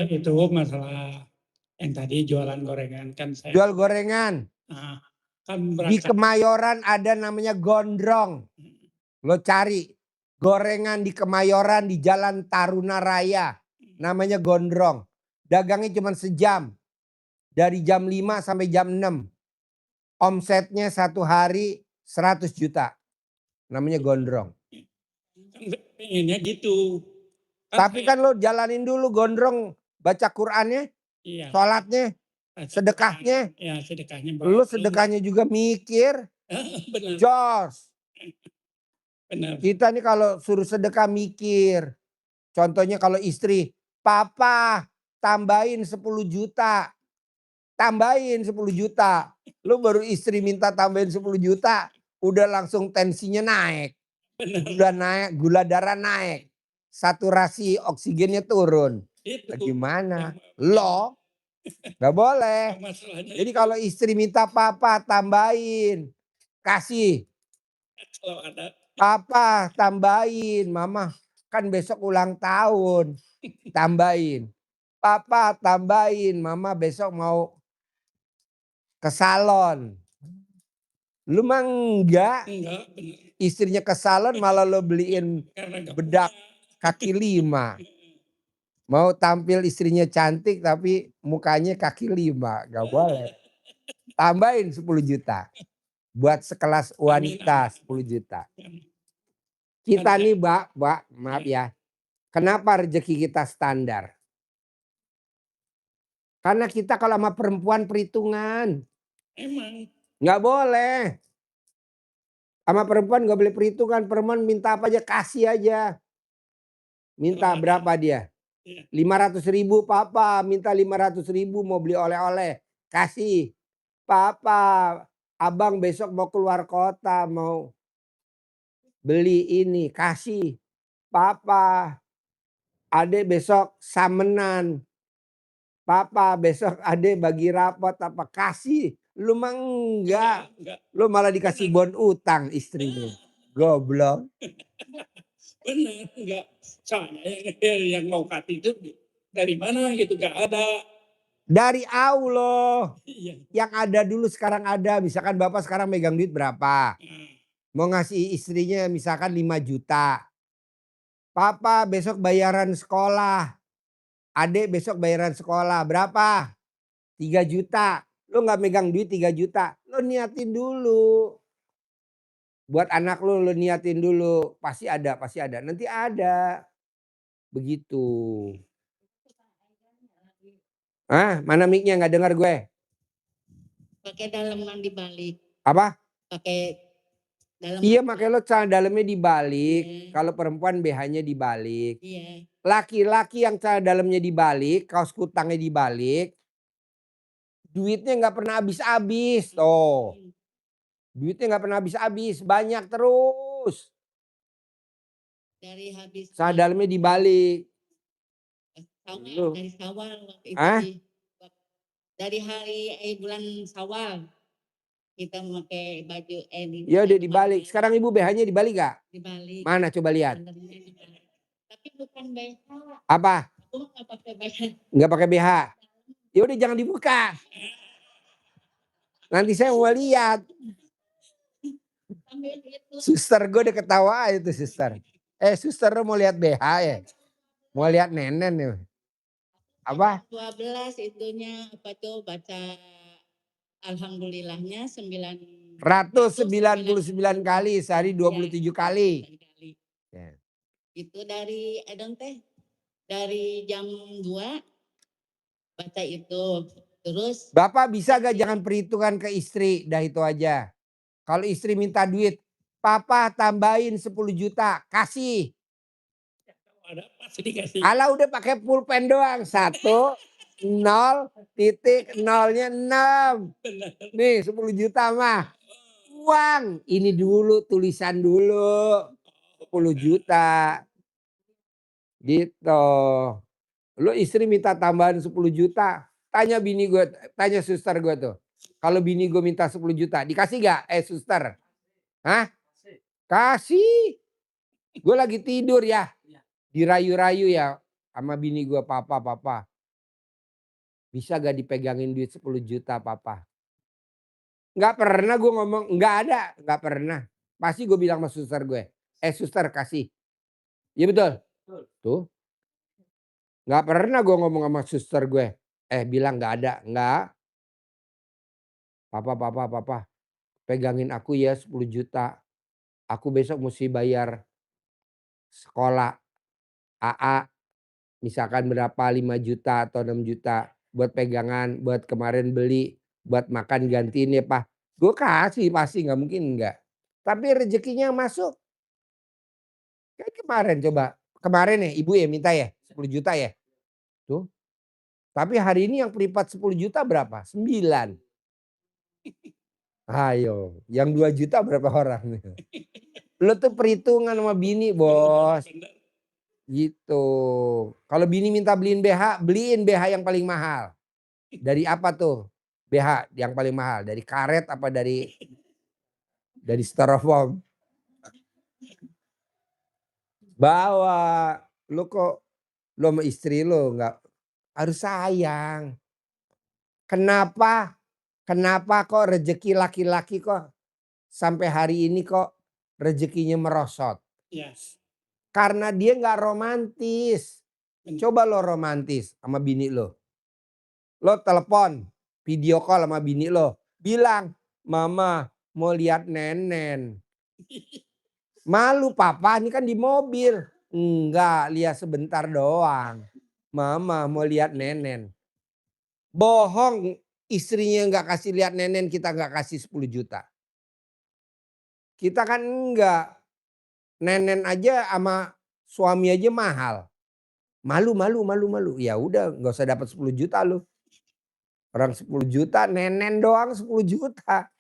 Speaker 1: itu masalah yang tadi jualan gorengan kan saya.
Speaker 2: Jual gorengan.
Speaker 1: Nah, kan
Speaker 2: Di Kemayoran ada namanya gondrong. Lo cari. Gorengan di Kemayoran di Jalan Taruna Raya. Namanya gondrong. Dagangnya cuma sejam. Dari jam 5 sampai jam 6. Omsetnya satu hari 100 juta. Namanya gondrong.
Speaker 1: Pengennya gitu.
Speaker 2: Tapi kan lo jalanin dulu gondrong. Baca Qurannya.
Speaker 1: Iya.
Speaker 2: Sholatnya. Sedekahnya.
Speaker 1: Ya sedekahnya.
Speaker 2: Lo sedekahnya juga mikir.
Speaker 1: Benar.
Speaker 2: Jos.
Speaker 1: Benar.
Speaker 2: Kita nih kalau suruh sedekah mikir. Contohnya kalau istri. Papa tambahin 10 juta. Tambahin 10 juta. Lu baru istri minta tambahin 10 juta. Udah langsung tensinya naik. Gula darah naik. Saturasi oksigennya turun. Gimana? Lo gak boleh. Jadi kalau istri minta papa tambahin. Kasih.
Speaker 1: Kalau ada.
Speaker 2: Papa tambahin. Mama kan besok ulang tahun. Tambahin. Papa tambahin. Mama besok mau ke salon. Lu mah enggak.
Speaker 1: Enggak, benar.
Speaker 2: Istrinya ke salon malah lo beliin bedak kaki 5. Mau tampil istrinya cantik tapi mukanya kaki 5, gak boleh. Tambahin 10 juta. Buat sekelas wanita 10 juta. Kita nih Mbak, maaf ya. Kenapa rezeki kita standar? Karena kita kalau sama perempuan perhitungan.
Speaker 1: Emang.
Speaker 2: Nggak boleh. Sama perempuan nggak boleh perhitungan. Perempuan minta apa aja kasih aja. Minta berapa dia? 500.000 papa. Minta 500.000 mau beli oleh-oleh. Kasih. Papa. Abang besok mau keluar kota. Mau beli ini. Kasih. Papa. Adek besok samenan. Papa besok adek bagi rapot apa kasih. Lu mah enggak. Lu malah dikasih bon utang istrinya. Goblok.
Speaker 1: Benar, enggak. Soalnya yang mau kasih itu dari mana gitu, gak ada.
Speaker 2: Dari Allah.
Speaker 1: Iya.
Speaker 2: Yang ada dulu sekarang ada. Misalkan bapak sekarang megang duit berapa. Mau ngasih istrinya misalkan 5 juta. Papa besok bayaran sekolah. Adek besok bayaran sekolah. Berapa? 3 juta. Lu gak megang duit 3 juta. Lu niatin dulu. Buat anak lu niatin dulu. Pasti ada, pasti ada. Nanti ada. Begitu. Mana mic-nya nggak dengar gue?
Speaker 3: Pakai daleman dibalik.
Speaker 2: Apa?
Speaker 3: Pakai dalam.
Speaker 2: Iya makanya lo celana dalamnya dibalik. Kalau perempuan BH-nya dibalik.
Speaker 3: Iya.
Speaker 2: Laki-laki yang celana dalamnya dibalik, kaos kutangnya dibalik, duitnya nggak pernah habis-habis. Tuh. Duitnya nggak pernah habis-habis, banyak terus.
Speaker 3: Dari habis.
Speaker 2: Celana dalamnya dibalik.
Speaker 3: Dari Sawal waktu itu. Dari bulan Sawal kita memakai baju ini.
Speaker 2: Ya udah dibalik. Sekarang ibu BH-nya dibalik gak?
Speaker 3: Dibalik.
Speaker 2: Mana coba lihat.
Speaker 3: Tapi bukan BH.
Speaker 2: Apa?
Speaker 3: Aku nggak pakai BH.
Speaker 2: Nggak pakai BH. Ya udah jangan dibuka. Nanti saya mau lihat. Suster gue udah ketawa itu suster. Suster lu mau lihat BH ya? Mau lihat nenen ya? Apa?
Speaker 3: 12 itunya apa tuh baca alhamdulillahnya 199
Speaker 2: kali sehari 27 kali.
Speaker 3: Ya. Itu dari dari jam 2 baca itu. Terus
Speaker 2: Bapak bisa gak jangan perhitungan ke istri, dah itu aja. Kalau istri minta duit, papa tambahin 10 juta, kasih.
Speaker 1: Ada pasti dikasih.
Speaker 2: Alah udah pakai pulpen doang. 1, 0, titik, 0-nya 6. Nih 10 juta mah. Uang. Ini dulu, tulisan dulu. 10 juta. Gitu. Lu istri minta tambahan 10 juta. Tanya bini gue, tanya suster gue tuh. Kalau bini gue minta 10 juta, dikasih gak? Suster. Hah? Kasih. Gue lagi tidur ya. Dirayu-rayu ya sama bini gue, papa. Bisa gak dipegangin duit 10 juta papa? Gak pernah gue ngomong, gak ada, gak pernah. Pasti gue bilang sama suster gue, suster kasih. Iya betul? Tuh. Gak pernah gue ngomong sama suster gue, bilang gak ada, enggak. Papa, pegangin aku ya 10 juta. Aku besok mesti bayar sekolah AA. Misalkan berapa 5 juta atau 6 juta buat pegangan, buat kemarin beli, buat makan gantiin ya Pak. Gue kasih pasti nggak mungkin enggak. Tapi rezekinya masuk. Kayak kemarin coba. Kemarin ya ibu ya minta ya 10 juta ya. Tuh. Tapi hari ini yang privat 10 juta berapa? 9. Ayo, yang 2 juta berapa orang? Lo tuh perhitungan sama bini bos. Gitu. Kalau bini minta beliin BH yang paling mahal. Dari apa tuh? BH yang paling mahal. Dari karet apa dari styrofoam? Bawa. Lo kok lo sama istri lo nggak harus sayang. Kenapa kok rezeki laki-laki kok sampai hari ini kok rezekinya merosot?
Speaker 1: Yes.
Speaker 2: Karena dia nggak romantis. Coba lo romantis sama bini lo. Lo telepon, video call sama bini lo. Bilang, mama mau lihat nenen. Malu papa, ini kan di mobil. Enggak, lihat sebentar doang. Mama mau lihat nenen. Bohong, istrinya nggak kasih lihat nenen, kita nggak kasih 10 juta. Kita kan enggak. Nenen aja sama suami aja mahal. Malu. Ya udah nggak usah dapat 10 juta lu. Orang 10 juta, nenen doang 10 juta.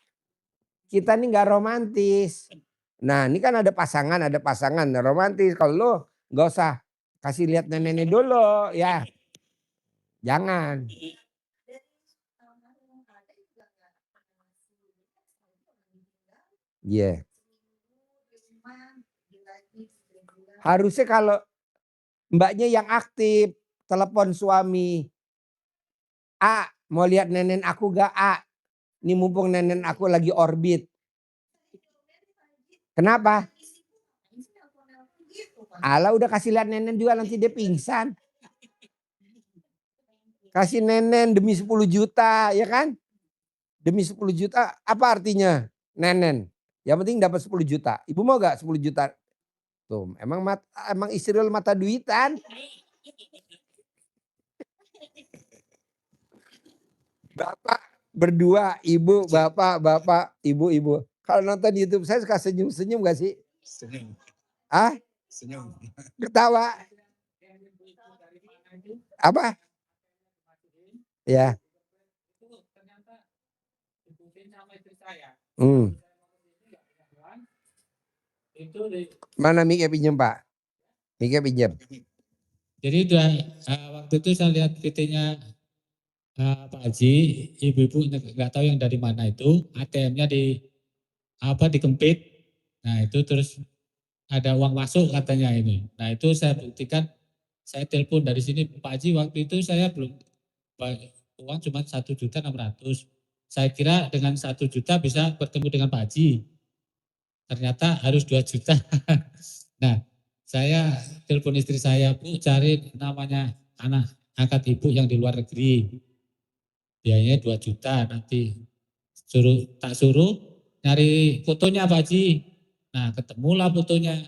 Speaker 2: Kita nih nggak romantis. Nah ini kan ada pasangan romantis. Kalau lo nggak usah kasih lihat neneknya dulu ya. Jangan. Iya. Yeah. Harusnya kalau mbaknya yang aktif, telepon suami. A, mau lihat nenen aku gak A? Ini mumpung nenen aku lagi orbit. Kenapa? Allah udah kasih lihat nenen juga nanti dia pingsan. Kasih nenen demi 10 juta ya kan? Demi 10 juta apa artinya nenen? Yang penting dapat 10 juta. Ibu mau gak 10 juta? Tuh, emang istri lo mata duitan. Bapak berdua, ibu, bapak, ibu. Kalau nonton YouTube saya suka senyum-senyum gak sih?
Speaker 5: Senyum.
Speaker 2: Ah?
Speaker 5: Senyum.
Speaker 2: Ketawa. Apa? Ya. Mana mic-nya pinjam Pak? Mic-nya pinjam.
Speaker 4: Jadi udah waktu itu saya lihat VT-nya Pak Haji, ibu-ibu nggak tahu yang dari mana itu, ATM-nya dikempit. Nah itu terus ada uang masuk katanya ini. Nah itu saya buktikan, saya telepon dari sini Pak Haji, waktu itu saya belum uang cuma 1.600.000. Saya kira dengan 1 juta bisa bertemu dengan Pak Haji. Ternyata harus 2 juta. Nah, saya telepon istri saya, Bu, cari namanya anak angkat ibu yang di luar negeri. Biayanya 2 juta nanti. Tak suruh nyari fotonya Pak Haji. Nah, ketemulah fotonya.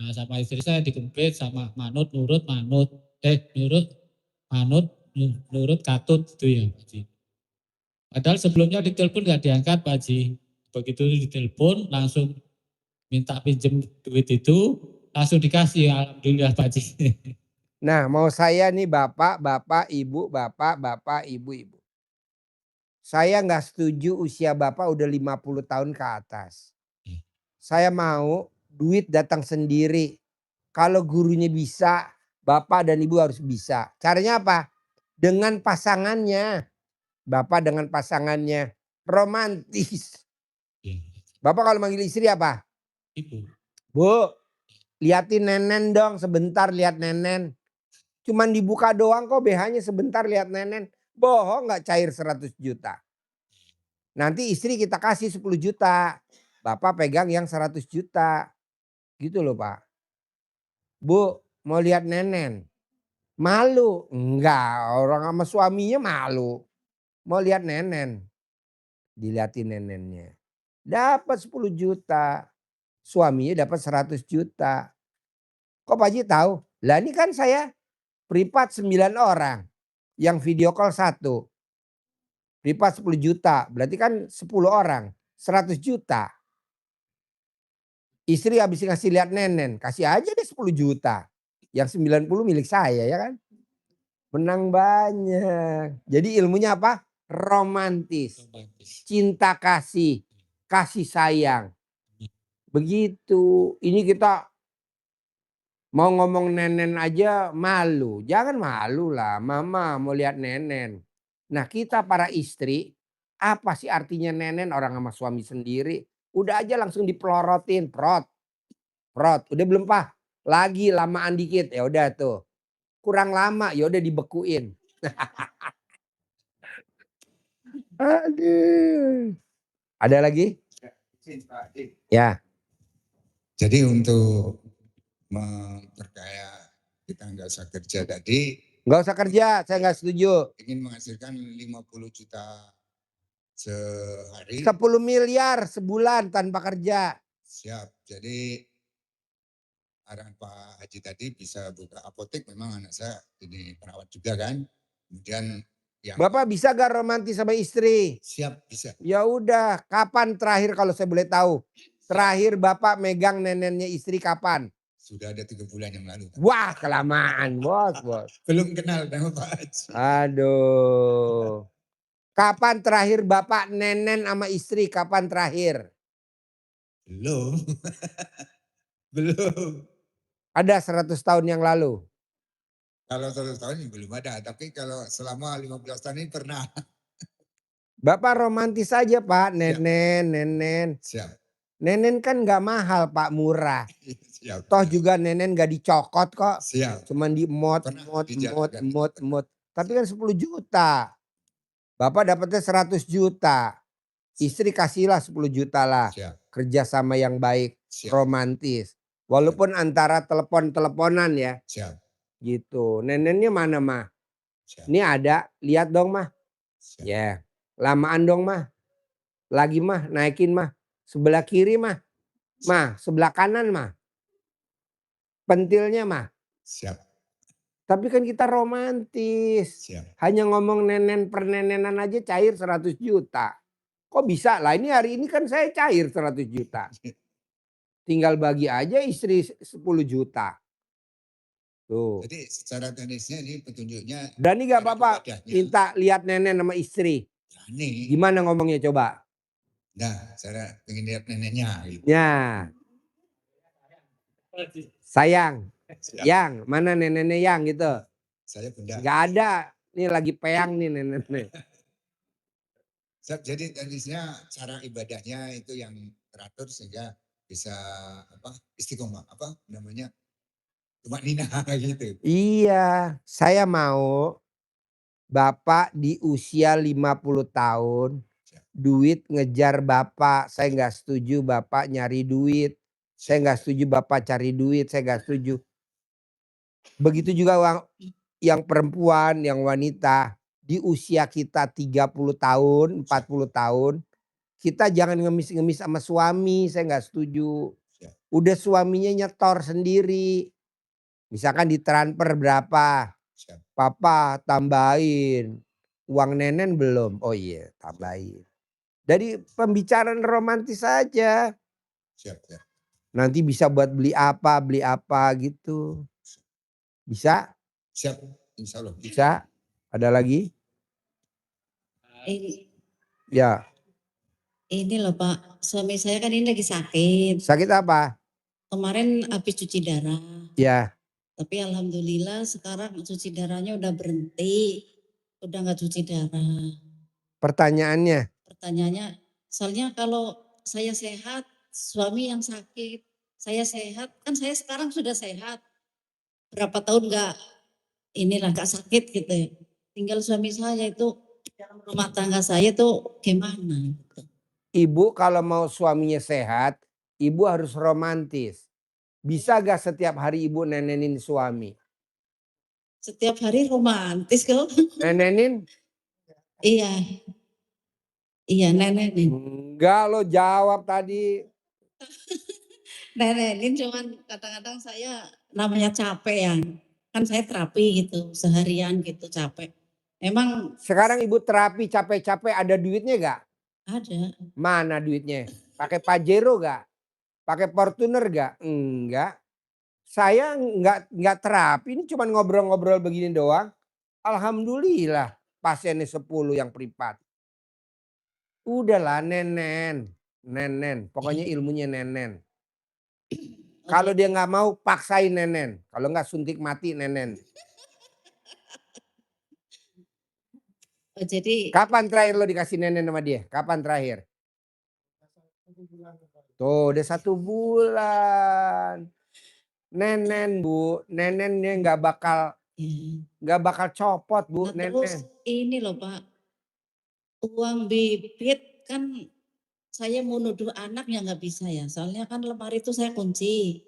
Speaker 4: Nah, sama istri saya dikempit sama manut, nurut, nurut, katut gitu ya Pak Haji. Padahal sebelumnya ditelepon nggak diangkat Pak Haji. Begitu ditelepon langsung minta pinjem duit itu, langsung dikasih, alhamdulillah Pak Haji.
Speaker 2: Nah mau saya nih bapak, ibu. Saya nggak setuju usia bapak udah 50 tahun ke atas. Saya mau duit datang sendiri. Kalau gurunya bisa, bapak dan ibu harus bisa. Caranya apa? Dengan pasangannya. Bapak dengan pasangannya romantis. Bapak kalau manggil istri apa?
Speaker 4: Ibu.
Speaker 2: Bu, liatin nenen dong sebentar, lihat nenen. Cuman dibuka doang kok BH-nya sebentar lihat nenen. Bohong nggak cair 100 juta. Nanti istri kita kasih 10 juta. Bapak pegang yang 100 juta. Gitu loh Pak. Bu, mau lihat nenen. Malu? Enggak, orang sama suaminya malu. Mau lihat nenen. Dilihatin nenennya. Dapat 10 juta. Suaminya dapat 100 juta. Kok Pak Haji tahu? Lah ini kan saya privat 9 orang. Yang video call 1. Privat 10 juta. Berarti kan 10 orang. 100 juta. Istri habis ngasih lihat nenen. Kasih aja deh 10 juta. Yang 90 milik saya ya kan. Menang banyak. Jadi ilmunya apa? Romantis. Cinta kasih. Kasih sayang. Begitu. Ini kita mau ngomong nenen aja malu. Jangan malu lah. Mama mau lihat nenen. Nah kita para istri. Apa sih artinya nenen orang sama suami sendiri. Udah aja langsung dipelorotin. Prot. Udah belum Pak? Lagi lamaan dikit. Ya udah tuh. Kurang lama ya udah dibekuin. Aduh. Ada lagi? Ya.
Speaker 5: Jadi untuk memperkaya kita nggak usah kerja tadi,
Speaker 2: Nggak usah kerja, saya nggak setuju.
Speaker 5: ingin menghasilkan 50 juta sehari.
Speaker 2: 10 miliar sebulan tanpa kerja.
Speaker 5: Siap. Jadi arahan Pak Haji tadi bisa buka apotek, memang anak saya ini perawat juga kan. Kemudian yang
Speaker 2: Bapak bisa gak romantis sama istri?
Speaker 5: siap bisa.
Speaker 2: Ya udah, kapan terakhir kalau saya boleh tahu? Terakhir Bapak megang neneknya istri kapan?
Speaker 5: Sudah ada 3 bulan yang lalu.
Speaker 2: Wah, kelamaan, bos.
Speaker 5: Belum kenal sama Pak Haji.
Speaker 2: Aduh. Kapan terakhir Bapak nenen sama istri? Kapan terakhir?
Speaker 5: Belum. Belum.
Speaker 2: Ada 100 tahun yang lalu.
Speaker 5: Kalau 100 tahun ini belum ada, tapi kalau selama 15 tahun ini pernah.
Speaker 2: Bapak romantis aja Pak, nenen.
Speaker 5: Siap.
Speaker 2: Nenen kan gak mahal Pak, murah.
Speaker 5: Siap.
Speaker 2: Toh juga nenen gak dicokot kok.
Speaker 5: Siap.
Speaker 2: Cuman di mod. Tapi kan 10 juta. Bapak dapatnya 100 juta. Istri kasihlah 10 juta lah.
Speaker 5: Siap.
Speaker 2: Kerja sama yang baik,
Speaker 5: Siap.
Speaker 2: romantis. Walaupun antara telepon-teleponan ya.
Speaker 5: Siap.
Speaker 2: Gitu. Nenennya mana mah?
Speaker 5: Siap.
Speaker 2: Ini ada, lihat dong mah.
Speaker 5: Siap.
Speaker 2: Ya. Lamaan dong mah. Lagi mah, naikin mah. Sebelah kiri mah. Mah, sebelah kanan mah. Pentilnya mah.
Speaker 5: Siap.
Speaker 2: Tapi kan kita romantis.
Speaker 5: Siap.
Speaker 2: Hanya ngomong nenen pernenenan aja cair 100 juta. Kok bisa lah, ini hari ini kan saya cair 100 juta. Tinggal bagi aja istri 10 juta. Tuh.
Speaker 5: Jadi secara teknisnya ini petunjuknya.
Speaker 2: Berani gak
Speaker 5: cara
Speaker 2: Bapak
Speaker 5: ibadahnya.
Speaker 2: minta lihat nenen sama istri?
Speaker 5: Berani.
Speaker 2: Gimana ngomongnya coba?
Speaker 5: Nah, saya pengen lihat neneknya. Gitu.
Speaker 2: Ya, sayang.
Speaker 5: Siap.
Speaker 2: Yang, mana neneknya yang gitu?
Speaker 5: Saya benda.
Speaker 2: Gak ada. Ini lagi peyang nih neneknya.
Speaker 5: Siap. Jadi teknisnya cara ibadahnya itu yang teratur sehingga bisa istiqomah, namanya tumak nina gitu.
Speaker 2: Iya, saya mau Bapak di usia 50 tahun, duit ngejar Bapak. Saya nggak setuju Bapak nyari duit. Saya nggak setuju Bapak cari duit, saya nggak setuju. Begitu juga yang perempuan, yang wanita. Di usia kita 30 tahun, 40 tahun. Kita jangan ngemis-ngemis sama suami, saya nggak setuju. Udah suaminya nyetor sendiri. Misalkan ditransfer berapa. Papa tambahin. Uang nenen belum. Oh iya tambahin. Jadi pembicaraan romantis saja.
Speaker 5: Siap, siap.
Speaker 2: Nanti bisa buat beli apa gitu. Bisa?
Speaker 5: Siap, insya Allah.
Speaker 2: Bisa? Ada lagi?
Speaker 3: Ini,
Speaker 2: Ya.
Speaker 3: ini loh Pak, suami saya kan ini lagi sakit.
Speaker 2: Sakit apa?
Speaker 3: Kemarin habis cuci darah.
Speaker 2: Ya.
Speaker 3: Tapi alhamdulillah sekarang cuci darahnya udah berhenti. Udah nggak cuci darah.
Speaker 2: Pertanyaannya.
Speaker 3: Pertanyaannya, soalnya kalau saya sehat, suami yang sakit. Saya sehat, kan saya sekarang sudah sehat. Berapa tahun nggak sakit gitu ya. Tinggal suami saya itu dalam rumah tangga saya tuh gimana gitu.
Speaker 2: Ibu kalau mau suaminya sehat, ibu harus romantis. Bisa gak setiap hari ibu nenenin suami?
Speaker 3: Setiap hari romantis kalau.
Speaker 2: Nenenin?
Speaker 3: Iya. Iya nenenin.
Speaker 2: Enggak lo jawab tadi.
Speaker 3: Nenenin cuman kadang-kadang saya namanya capek ya. Kan saya terapi gitu seharian gitu capek. Emang
Speaker 2: Sekarang ibu terapi capek-capek ada duitnya gak?
Speaker 3: ada.
Speaker 2: Mana duitnya? Pakai Pajero gak? Pakai Fortuner gak? Enggak. Saya enggak terapi, ini cuma ngobrol-ngobrol begini doang. Alhamdulillah pasiennya 10 yang privat. Udahlah nenen. Pokoknya ilmunya nenen. Kalau dia nggak mau paksain nenen. Kalau nggak suntik mati nenen.
Speaker 3: Oh, jadi
Speaker 2: Kapan terakhir lo dikasih nenen sama dia? Kapan terakhir? Tuh udah 1 bulan. Nenen Bu, nenennya nggak bakal copot Bu,
Speaker 3: nah, terus
Speaker 2: nenen.
Speaker 3: ini loh Pak, uang bibit kan saya mau nuduh anak ya nggak bisa ya. Soalnya kan lemari itu saya kunci.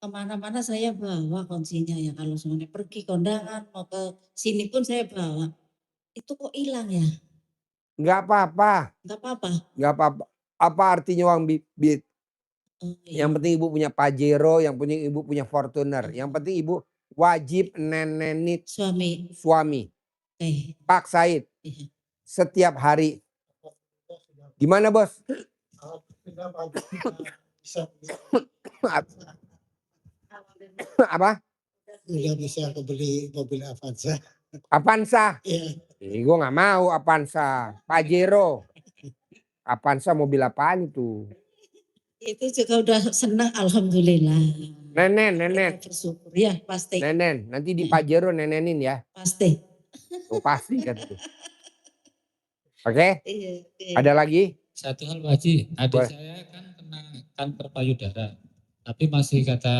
Speaker 3: kemana-mana saya bawa kuncinya ya, kalau semuanya pergi kondangan mau ke sini pun saya bawa. Itu kok hilang ya?
Speaker 2: Nggak apa-apa,
Speaker 3: Nggak apa-apa.
Speaker 2: nggak apa-apa. Apa artinya uang bibit?
Speaker 3: Oh, iya.
Speaker 2: Yang penting ibu punya Pajero, yang penting ibu punya Fortuner. Yang penting ibu wajib nenenit
Speaker 3: Suami.
Speaker 2: suami.
Speaker 3: Eh,
Speaker 2: Pak Said
Speaker 3: iya.
Speaker 2: setiap hari. Gimana bos? Apa?
Speaker 7: Udah bisa aku beli mobil Avanza.
Speaker 2: Avanza.
Speaker 7: Iya.
Speaker 2: Gue nggak mau Avanza. Pajero. Avanza mobil apaan itu?
Speaker 3: Itu juga udah senang alhamdulillah.
Speaker 2: Nenen.
Speaker 3: Kita bersyukur ya pasti.
Speaker 2: Nenen. Nanti di Pajero nenenin ya.
Speaker 3: Pasti.
Speaker 2: Oh, pasti kan tuh. Oke?
Speaker 3: Iya, iya.
Speaker 2: Ada lagi?
Speaker 4: Satu hal Pak Haji, adik
Speaker 2: Boleh.
Speaker 4: saya kan kena kanker payudara. Tapi masih kata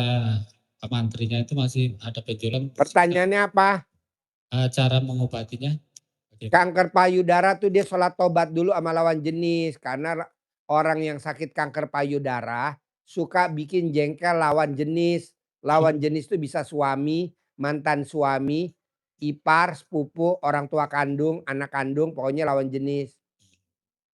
Speaker 4: Pak Mantrinya itu masih ada benjolan.
Speaker 2: Pertanyaannya apa?
Speaker 4: Cara mengobatinya?
Speaker 2: Kanker payudara tuh dia sholat tobat dulu sama lawan jenis. Karena orang yang sakit kanker payudara suka bikin jengkel lawan jenis. Lawan jenis tuh bisa suami, mantan suami, ipar, sepupu, orang tua kandung, anak kandung, pokoknya lawan jenis.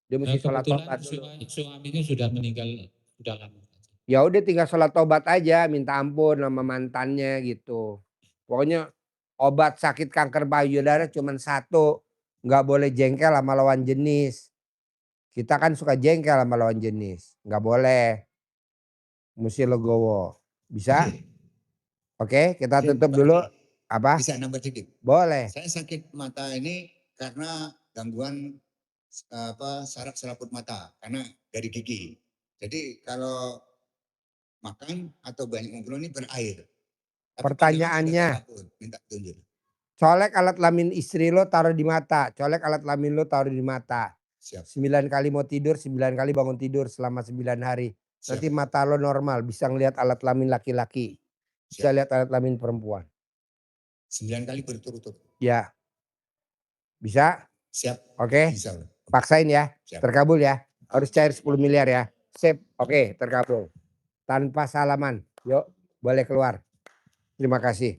Speaker 2: Dia mesti sholat
Speaker 4: Kebetulan
Speaker 2: tobat dulu.
Speaker 4: suaminya sudah meninggal sudah lama.
Speaker 2: Ya udah tinggal sholat tobat aja, minta ampun sama mantannya gitu. Pokoknya obat sakit kanker payudara cuma satu, nggak boleh jengkel sama lawan jenis. Kita kan suka jengkel sama lawan jenis, nggak boleh. Mesti legowo. Bisa? Oke, kita tutup dulu. Apa?
Speaker 5: Bisa nambah dikit.
Speaker 2: Boleh.
Speaker 5: Saya sakit mata ini karena gangguan saraf selaput mata karena dari gigi. Jadi kalau makan atau banyak ngobrol ini berair. Tapi
Speaker 2: Pertanyaannya.
Speaker 5: pandangan sudah takut, minta tunjuk.
Speaker 2: Colek alat kelamin istri lo taruh di mata. Colek alat kelamin lo taruh di mata.
Speaker 5: Siap.
Speaker 2: 9 kali mau tidur, 9 kali bangun tidur selama 9 hari. Nanti
Speaker 5: Siap.
Speaker 2: mata lo normal, bisa ngelihat alat kelamin laki-laki. Bisa
Speaker 5: Siap.
Speaker 2: lihat alat kelamin perempuan.
Speaker 5: 9 kali berturut-turut.
Speaker 2: Ya. Bisa?
Speaker 5: Siap.
Speaker 2: Oke.
Speaker 5: Insya Allah.
Speaker 2: Paksain ya.
Speaker 5: Siap.
Speaker 2: Terkabul ya. Harus cair 10 miliar ya. Sip. Oke, terkabul. Tanpa salaman. Yuk, boleh keluar. Terima kasih.